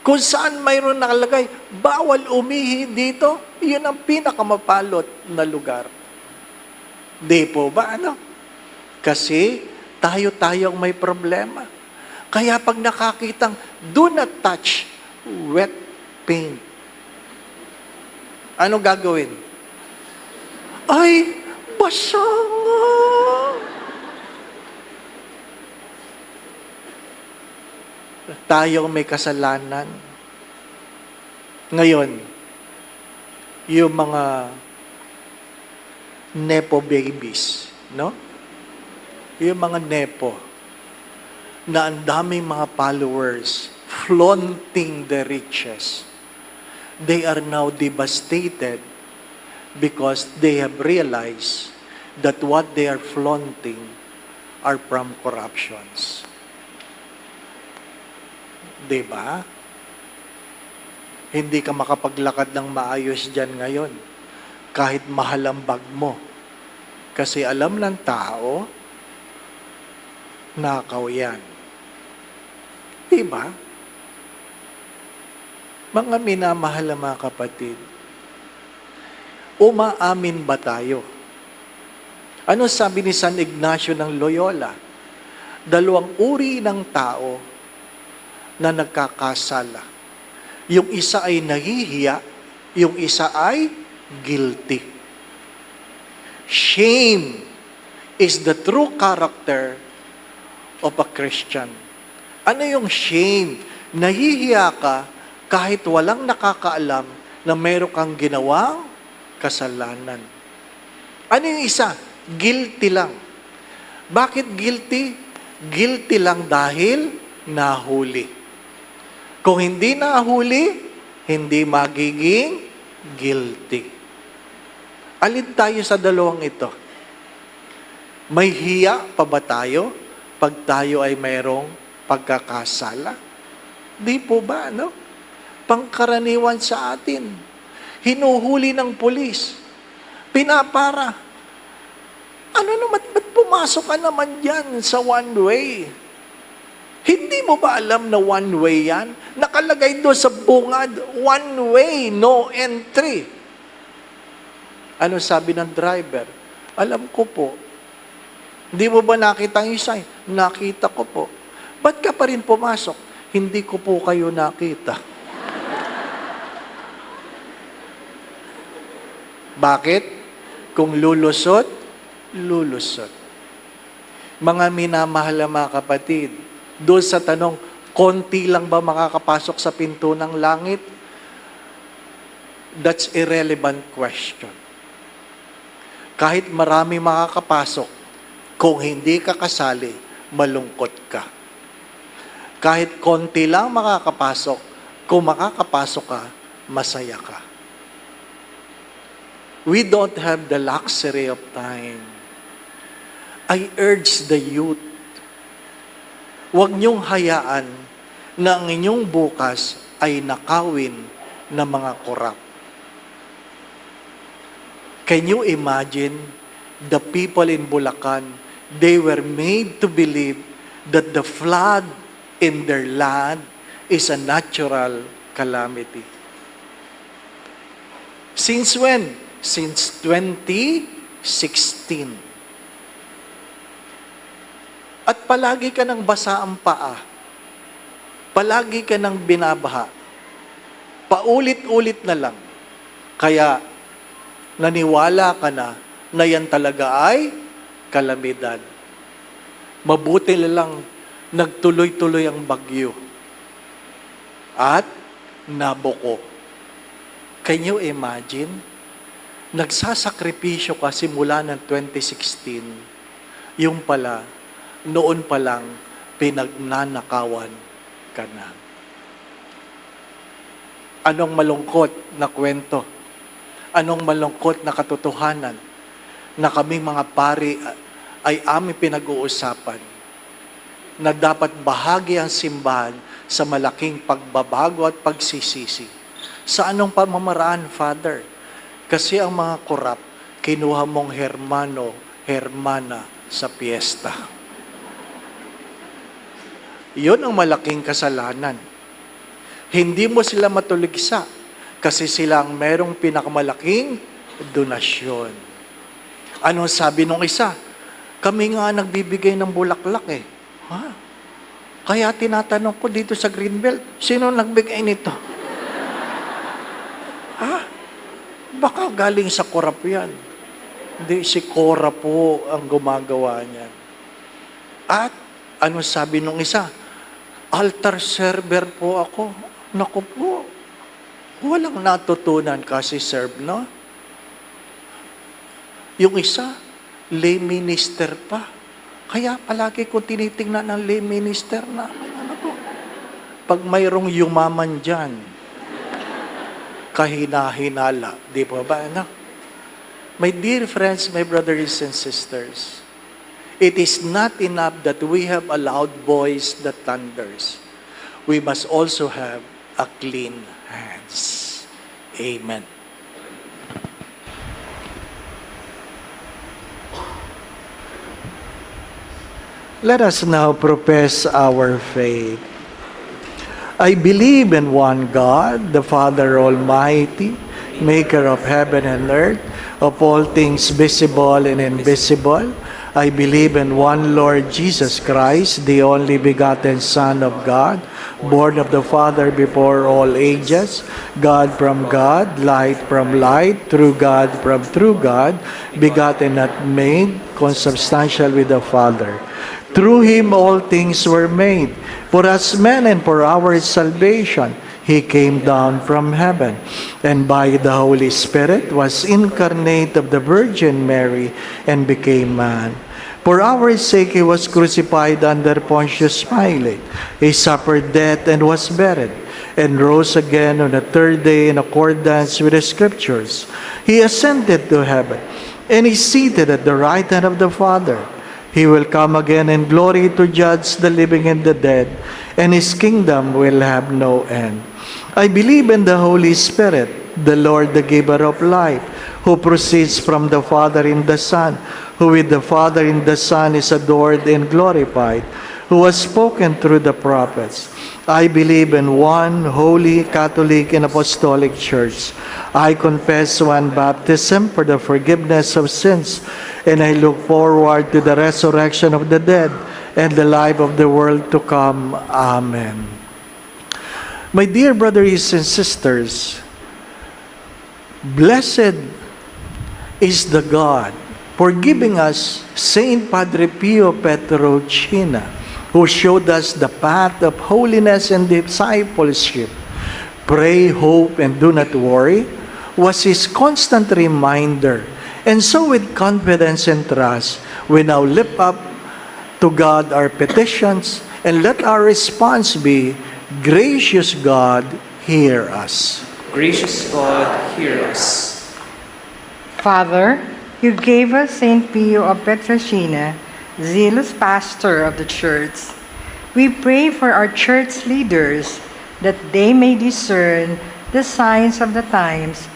Kung saan mayroon nakalagay, bawal umihi dito, yun ang pinakamapalot na lugar. Di po ba, ano? Kasi tayo-tayong may problema. Kaya pag nakakitang, do not touch wet paint. Ano gagawin? Ay, basa nga. Tayong may kasalanan. Ngayon, yung mga nepo babies, no? Yung mga nepo, na ang daming mga followers, flaunting the riches. They are now devastated because they have realized that what they are flaunting are from corruptions. Diba? Hindi ka makapaglakad ng maayos dyan ngayon. Kahit mahal ang bag mo. Kasi alam ng tao, nakaw yan. Diba? Mga minamahal na mga kapatid, umaamin ba tayo? Ano sabi ni San Ignacio ng Loyola? Dalawang uri ng tao na nagkakasala. Yung isa ay nahihiya, yung isa ay guilty. Shame is the true character of a Christian. Ano yung shame? Nahihiya ka kahit walang nakakaalam na meron kang ginawang kasalanan. Ano yung isa? Guilty lang. Bakit guilty? Guilty lang dahil nahuli. Kung hindi nahuli, hindi magiging guilty. Alin tayo sa dalawang ito? May hiya pa ba tayo pag tayo ay mayroong pagkakasala? Di po ba, no? Pangkaraniwan sa atin. Hinuhuli ng pulis. Pinapara. Ano naman, ba't pumasok ka naman dyan sa one way? Hindi mo ba alam na one way yan? Nakalagay doon sa bungad, one way, no entry. Ano sabi ng driver? Alam ko po. Hindi mo ba nakita yung sign? Nakita ko po. Ba't ka pa rin pumasok? Hindi ko po kayo nakita. Bakit? Kung lulusot, lulusot. Mga minamahal na mga kapatid, doon sa tanong, konti lang ba makakapasok sa pinto ng langit? That's irrelevant question. Kahit marami makakapasok, kung hindi ka kasali, malungkot ka. Kahit konti lang makakapasok, kung makakapasok ka, masaya ka. We don't have the luxury of time. I urge the youth, huwag niyong hayaan na ang inyong bukas ay nakawin ng mga korap. Can you imagine the people in Bulacan? They were made to believe that the flood in their land is a natural calamity. Since when? Since 2016. At palagi ka ng basa ang paa. Palagi ka ng binabaha. Paulit-ulit na lang. Kaya naniwala ka na yan talaga ay kalamidad. Mabuti lang nagtuloy-tuloy ang bagyo. At nabuko. Can you imagine? Nagsasakripisyo ka simula ng 2016. Yung pala, noon pa lang, pinagnanakawan ka na. Anong malungkot na kwento? Anong malungkot na katotohanan na kaming mga pari ay aming pinag-uusapan na dapat bahagi ang simbahan sa malaking pagbabago at pagsisisi. Sa anong pamamaraan, Father? Kasi ang mga korap, kinuha mong hermano, hermana sa piyesta. Iyon ang malaking kasalanan. Hindi mo sila matuligsa kasi sila ang merong pinakamalaking donasyon. Anong sabi nung isa? Kami nga nagbibigay ng bulaklak eh. Ha? Kaya tinatanong ko dito sa Greenbelt, sino nagbigay nito? Ha? Baka galing sa korap yan. Hindi, si Cora po ang gumagawa niyan. At ano sabi nung isa? Altar server po ako. Naku po, walang natutunan kasi serve, no? Yung isa, lay minister pa. Kaya palagi ko tinitingnan ng lay minister na, ano po, pag mayroong yumaman dyan, kahina-hinala. Di po ba, ano? My dear friends, my brothers and sisters, it is not enough that we have a loud voice that thunders. We must also have a clean hands. Amen. Let us now profess our faith. I believe in one God, the Father Almighty, maker of heaven and earth, of all things visible and invisible. I believe in one Lord Jesus Christ, the only begotten Son of God, born of the Father before all ages, God from God, light from light, true God from true God, begotten not made, consubstantial with the Father. Through Him all things were made. For us men and for our salvation, He came down from heaven, and by the Holy Spirit was incarnate of the Virgin Mary and became man. For our sake He was crucified under Pontius Pilate. He suffered death and was buried, and rose again on the third day in accordance with the Scriptures. He ascended to heaven, and is seated at the right hand of the Father. He will come again in glory to judge the living and the dead, and His kingdom will have no end. I believe in the Holy Spirit, the Lord, the giver of life, who proceeds from the Father in the Son, who with the Father in the Son is adored and glorified, who has spoken through the prophets. I believe in one holy, Catholic, and Apostolic Church. I confess one baptism for the forgiveness of sins, and I look forward to the resurrection of the dead and the life of the world to come. Amen. My dear brothers and sisters, blessed is the God for giving us Saint Padre Pio Petrocina, who showed us the path of holiness and discipleship. Pray, hope, and do not worry was his constant reminder. And so with confidence and trust, we now lift up to God our petitions, and let our response be, Gracious God, hear us. Gracious God, hear us. Father, you gave us Saint Pio of Petrocina, zealous pastor of the church. We pray for our church leaders that they may discern the signs of the times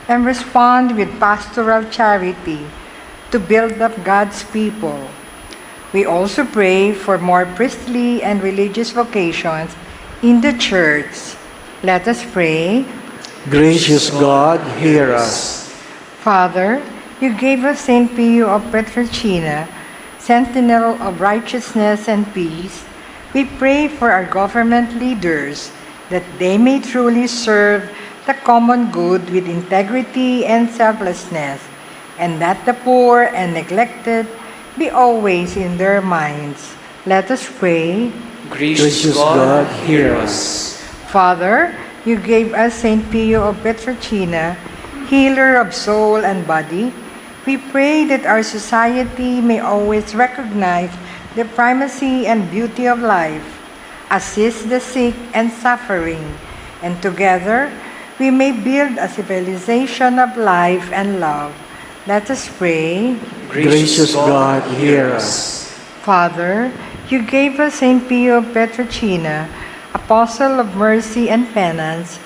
and respond with pastoral charity to build up God's people. We also pray for more priestly and religious vocations in the church. Let us pray. Gracious God, hear us. Father, you gave us St. Pio of Pietrelcina, sentinel of righteousness and peace. We pray for our government leaders that they may truly serve the common good with integrity and selflessness, and that the poor and neglected be always in their minds. Let us pray. Gracious God, hear us. Father, you gave us St. Pio of Pietrelcina, healer of soul and body. We pray that our society may always recognize the primacy and beauty of life, assist the sick and suffering, and together we may build a civilization of life and love. Let us pray. Gracious God, hear us. Father, you gave us St. Pio of Pietrelcina, apostle of mercy and penance.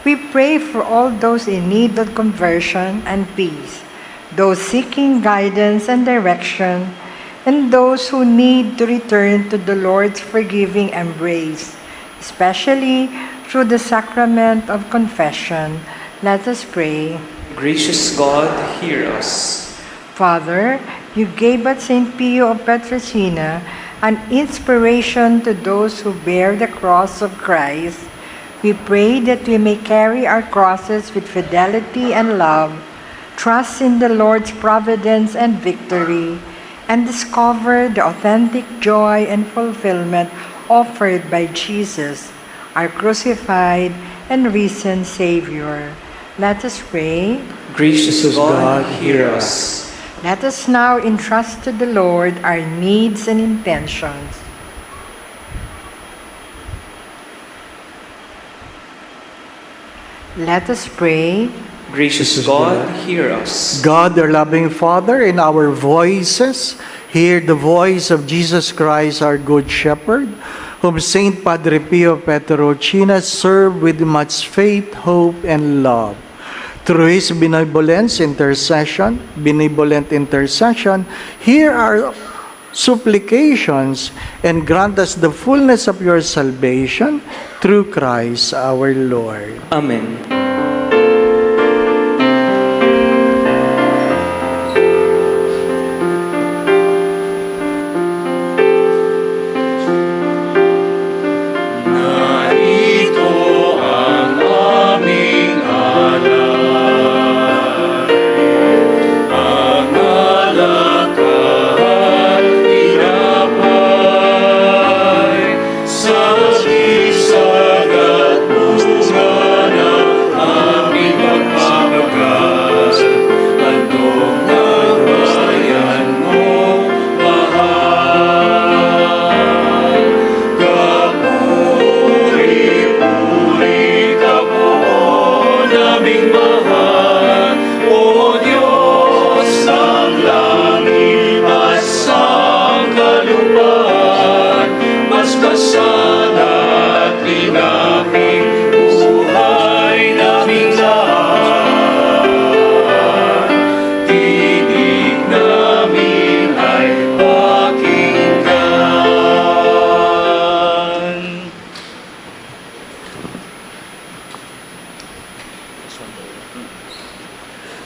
We pray for all those in need of conversion and peace, those seeking guidance and direction, and those who need to return to the Lord's forgiving embrace, especially through the sacrament of confession. Let us pray. Gracious God, hear us. Father, you gave us St. Pio of Pietrelcina, an inspiration to those who bear the cross of Christ. We pray that we may carry our crosses with fidelity and love, trust in the Lord's providence and victory, and discover the authentic joy and fulfillment offered by Jesus, our crucified and risen Savior. Let us pray. Gracious God, hear us. Let us now entrust to the Lord our needs and intentions. Let us pray. Gracious God, hear us. God, our loving Father, in our voices, hear the voice of Jesus Christ, our Good Shepherd, whom Saint Padre Pio Pietrelcina served with much faith, hope, and love. Through his benevolent intercession, hear our supplications and grant us the fullness of your salvation through Christ our Lord. Amen.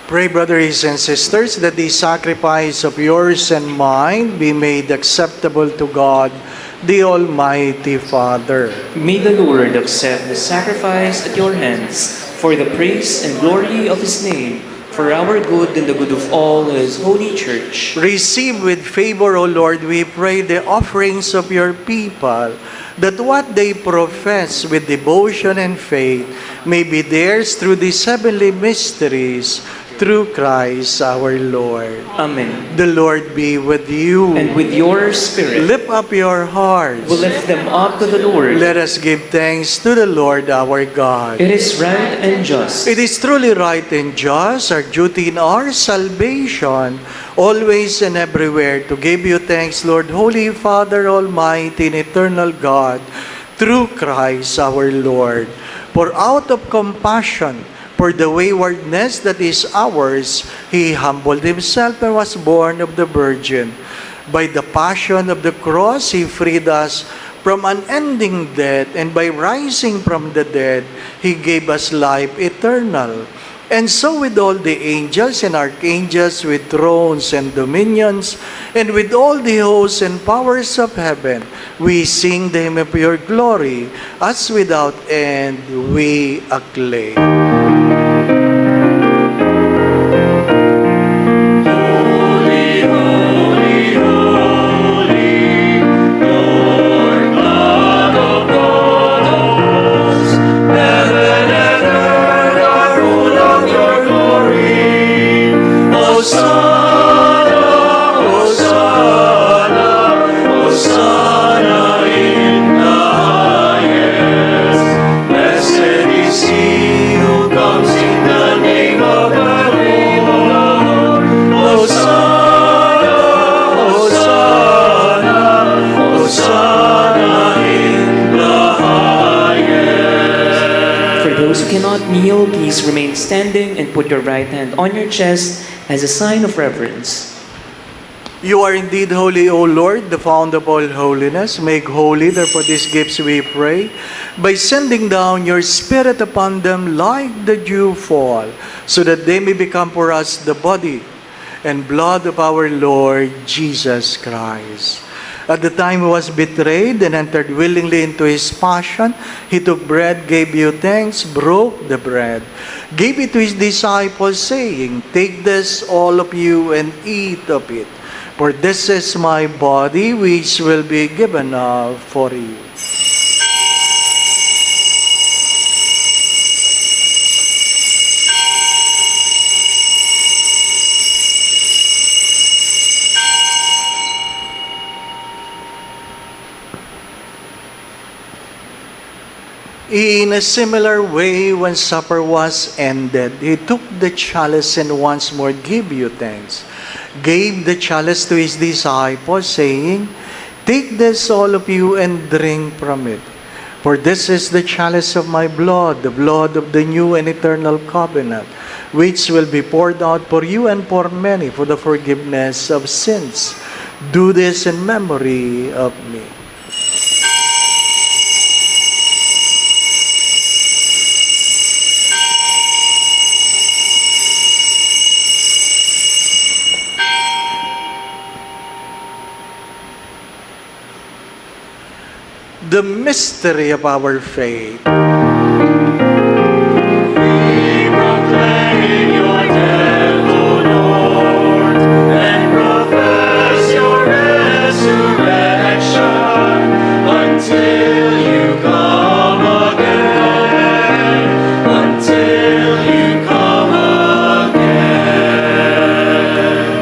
Pray, brothers and sisters, that the sacrifice of yours and mine be made acceptable to God, the Almighty Father. May the Lord accept the sacrifice at your hands for the praise and glory of his name, for our good and the good of all his holy church. Receive with favor, O Lord, we pray, the offerings of your people, that what they profess with devotion and faith may be theirs through these heavenly mysteries, through Christ our Lord. Amen. The Lord be with you. And with your spirit, Lift up your hearts. we'll lift them up to the Lord. Let us give thanks to the Lord our God. It is right and just. It is truly right and just, our duty in our salvation, always and everywhere, to give you thanks, Lord, Holy Father, Almighty and Eternal God, through Christ our Lord. For out of compassion for the waywardness that is ours, He humbled Himself and was born of the Virgin. By the passion of the cross, He freed us from unending death, and by rising from the dead, He gave us life eternal. And so with all the angels and archangels, with thrones and dominions, and with all the hosts and powers of heaven, we sing the hymn of your glory, as without end we acclaim. Kneel, please remain standing and put your right hand on your chest as a sign of reverence. You are indeed holy, O Lord, the fount of all holiness. Make holy, therefore, these gifts, we pray, by sending down your Spirit upon them like the dew fall, so that they may become for us the body and blood of our Lord Jesus Christ. At the time He was betrayed and entered willingly into His passion, He took bread, gave you thanks, broke the bread, gave it to His disciples, saying, "Take this, all of you, and eat of it. For this is my body, which will be given up for you." In a similar way, when supper was ended, He took the chalice and once more gave you thanks. Gave the chalice to His disciples, saying, "Take this, all of you, and drink from it. For this is the chalice of my blood, the blood of the new and eternal covenant, which will be poured out for you and for many for the forgiveness of sins. Do this in memory of me." The mystery of our faith.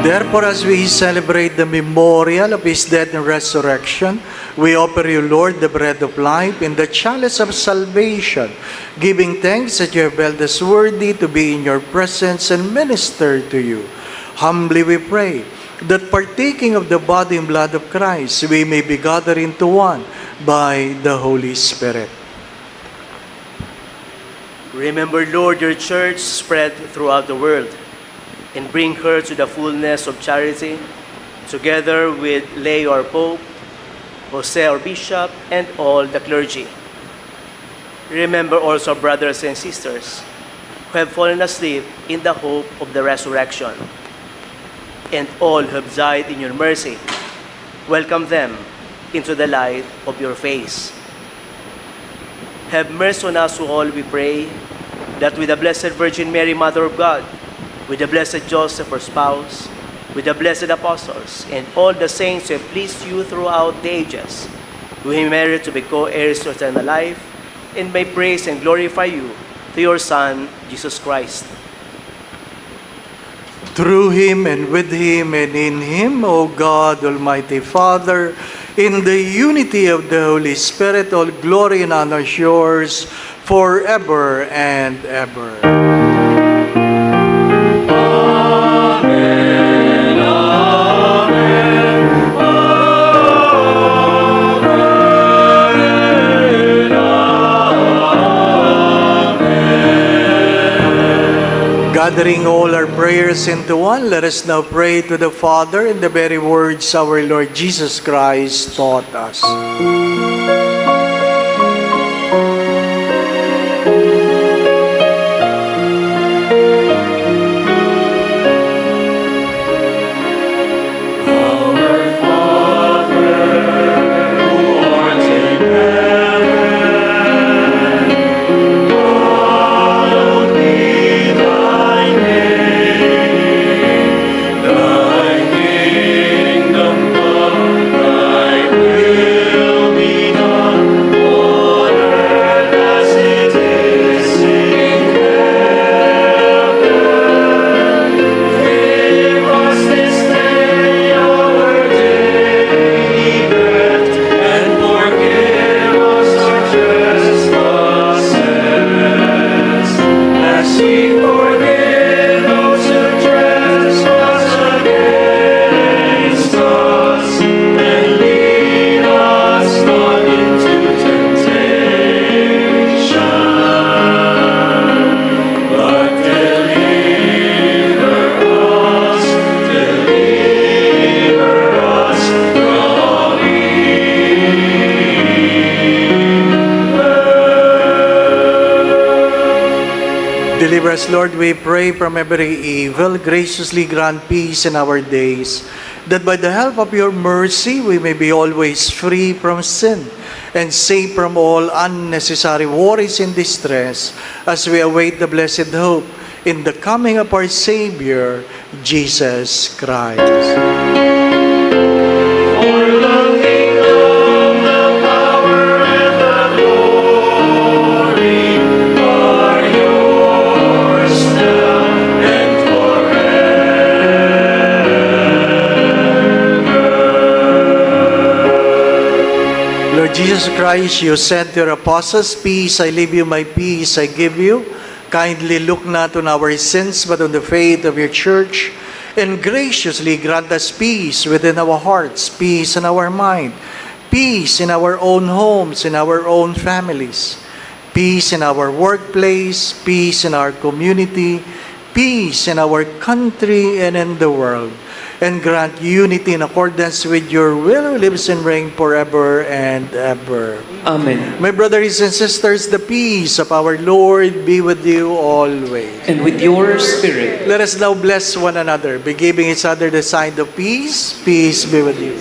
Therefore, as we celebrate the memorial of His death and resurrection, we offer you, Lord, the bread of life and the chalice of salvation, giving thanks that you have held us worthy to be in your presence and minister to you. Humbly we pray that partaking of the body and blood of Christ, we may be gathered into one by the Holy Spirit. Remember, Lord, your church spread throughout the world, and bring her to the fullness of charity, together with Leo our Pope, Jose our Bishop, and all the clergy. Remember also brothers and sisters who have fallen asleep in the hope of the resurrection, and all who have died in your mercy. Welcome them into the light of your face. Have mercy on us all, we pray, that with the Blessed Virgin Mary, Mother of God, with the Blessed Joseph, her spouse, with the blessed apostles, and all the saints who have pleased you throughout the ages, we merit to be co-heirs to eternal life, and may praise and glorify you through your Son, Jesus Christ. Through Him, and with Him, and in Him, O God, Almighty Father, in the unity of the Holy Spirit, all glory and honor is yours forever and ever. Gathering all our prayers into one, let us now pray to the Father in the very words our Lord Jesus Christ taught us. Deliver us, Lord, we pray, from every evil. Graciously grant peace in our days, that by the help of your mercy we may be always free from sin and safe from all unnecessary worries and distress, as we await the blessed hope in the coming of our Savior, Jesus Christ. Jesus Christ, you said to your apostles, "Peace I leave you, my peace I give you." Kindly look not on our sins, but on the faith of your church, and graciously grant us peace within our hearts, peace in our mind, peace in our own homes, in our own families, peace in our workplace, peace in our community, peace in our country and in the world. And grant unity in accordance with your will, who lives and reigns forever and ever. Amen. My brothers and sisters, the peace of our Lord be with you always. And with your spirit. Let us now bless one another, by giving each other the sign of peace. Peace be with you.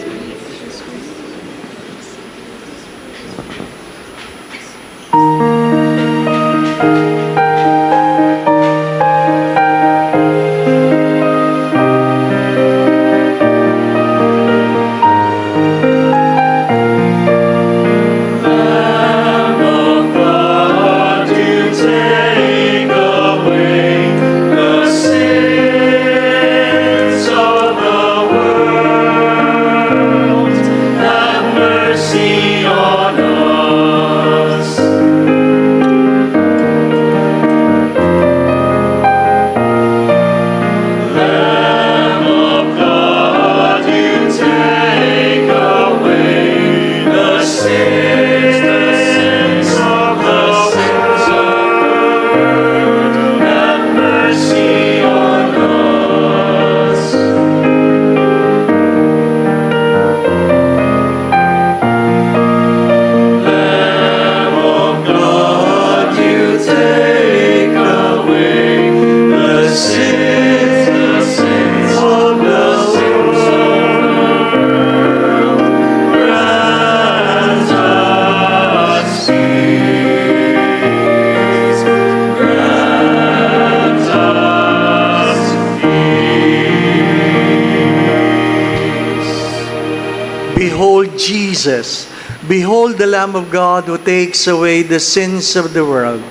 Behold Jesus, behold the Lamb of God who takes away the sins of the world.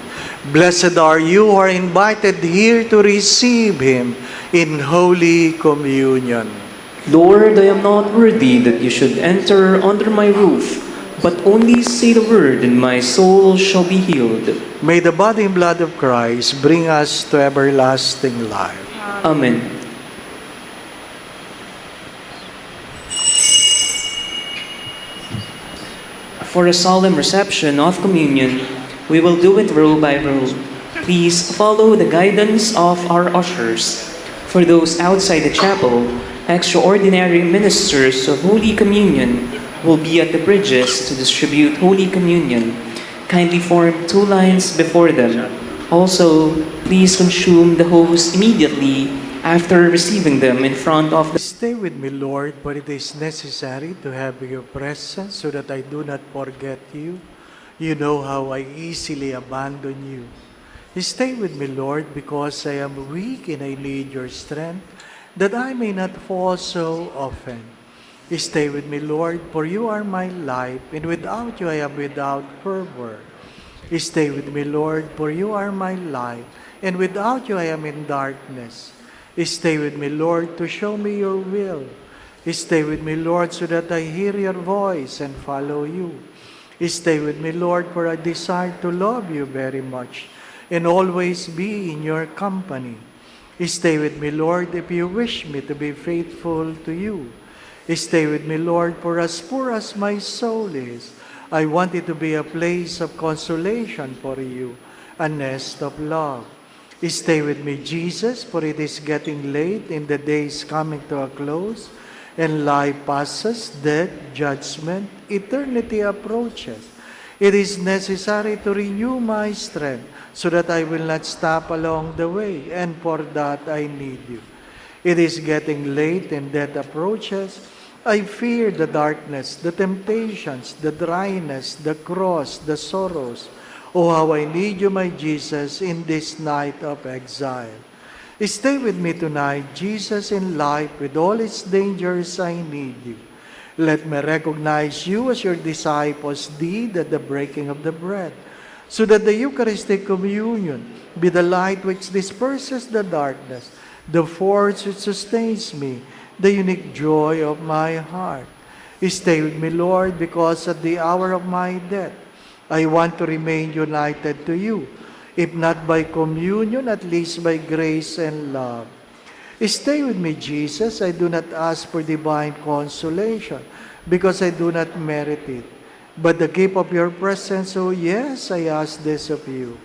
Blessed are you who are invited here to receive Him in Holy Communion. Lord, I am not worthy that you should enter under my roof, but only say the word, and my soul shall be healed. May the body and blood of Christ bring us to everlasting life. Amen. For a solemn reception of communion, we will do it roll by roll. Please follow the guidance of our ushers. For those outside the chapel, extraordinary ministers of Holy Communion will be at the bridges to distribute Holy Communion. Kindly form 2 lines before them. Also, please consume the host immediately after receiving them in front of the... Stay with me, Lord, for it is necessary to have your presence so that I do not forget you. You know how I easily abandon you. Stay with me, Lord, because I am weak and I need your strength, that I may not fall so often. Stay with me, Lord, for you are my life, and without you I am without fervor. Stay with me, Lord, for you are my light, and without you I am in darkness. Stay with me, Lord, to show me your will. Stay with me, Lord, so that I hear your voice and follow you. Stay with me, Lord, for I desire to love you very much and always be in your company. Stay with me, Lord, if you wish me to be faithful to you. Stay with me, Lord, for as poor as my soul is, I want it to be a place of consolation for you, a nest of love. Stay with me, Jesus, for it is getting late and the day is coming to a close, and life passes, death, judgment, eternity approaches. It is necessary to renew my strength so that I will not stop along the way, and for that I need you. It is getting late and death approaches. I fear the darkness, the temptations, the dryness, the cross, the sorrows. Oh, how I need you, my Jesus, in this night of exile. Stay with me tonight, Jesus, in life with all its dangers. I need you. Let me recognize you as your disciples did at the breaking of the bread, so that the Eucharistic communion be the light which disperses the darkness, the force which sustains me, the unique joy of my heart. Stay with me, Lord, because at the hour of my death, I want to remain united to you, if not by communion, at least by grace and love. Stay with me, Jesus. I do not ask for divine consolation, because I do not merit it, but the gift of your presence. Oh yes, I ask this of you.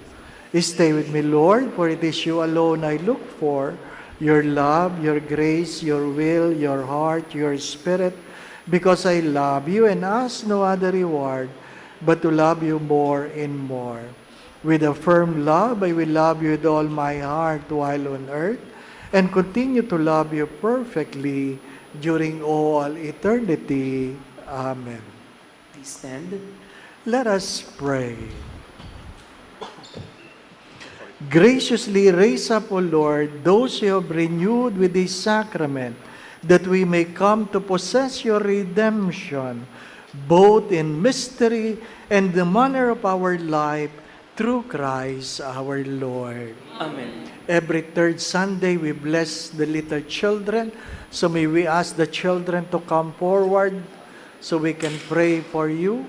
Stay with me, Lord, for it is you alone I look for, your love, your grace, your will, your heart, your spirit, because I love you and ask no other reward, but to love you more and more. With a firm love, I will love you with all my heart while on earth, and continue to love you perfectly during all eternity. Amen. Please stand. Let us pray. Graciously raise up, O Lord, those you have renewed with this sacrament, that we may come to possess your redemption, both in mystery and the manner of our life, through Christ our Lord. Amen. Every third Sunday, we bless the little children. So may we ask the children to come forward so we can pray for you.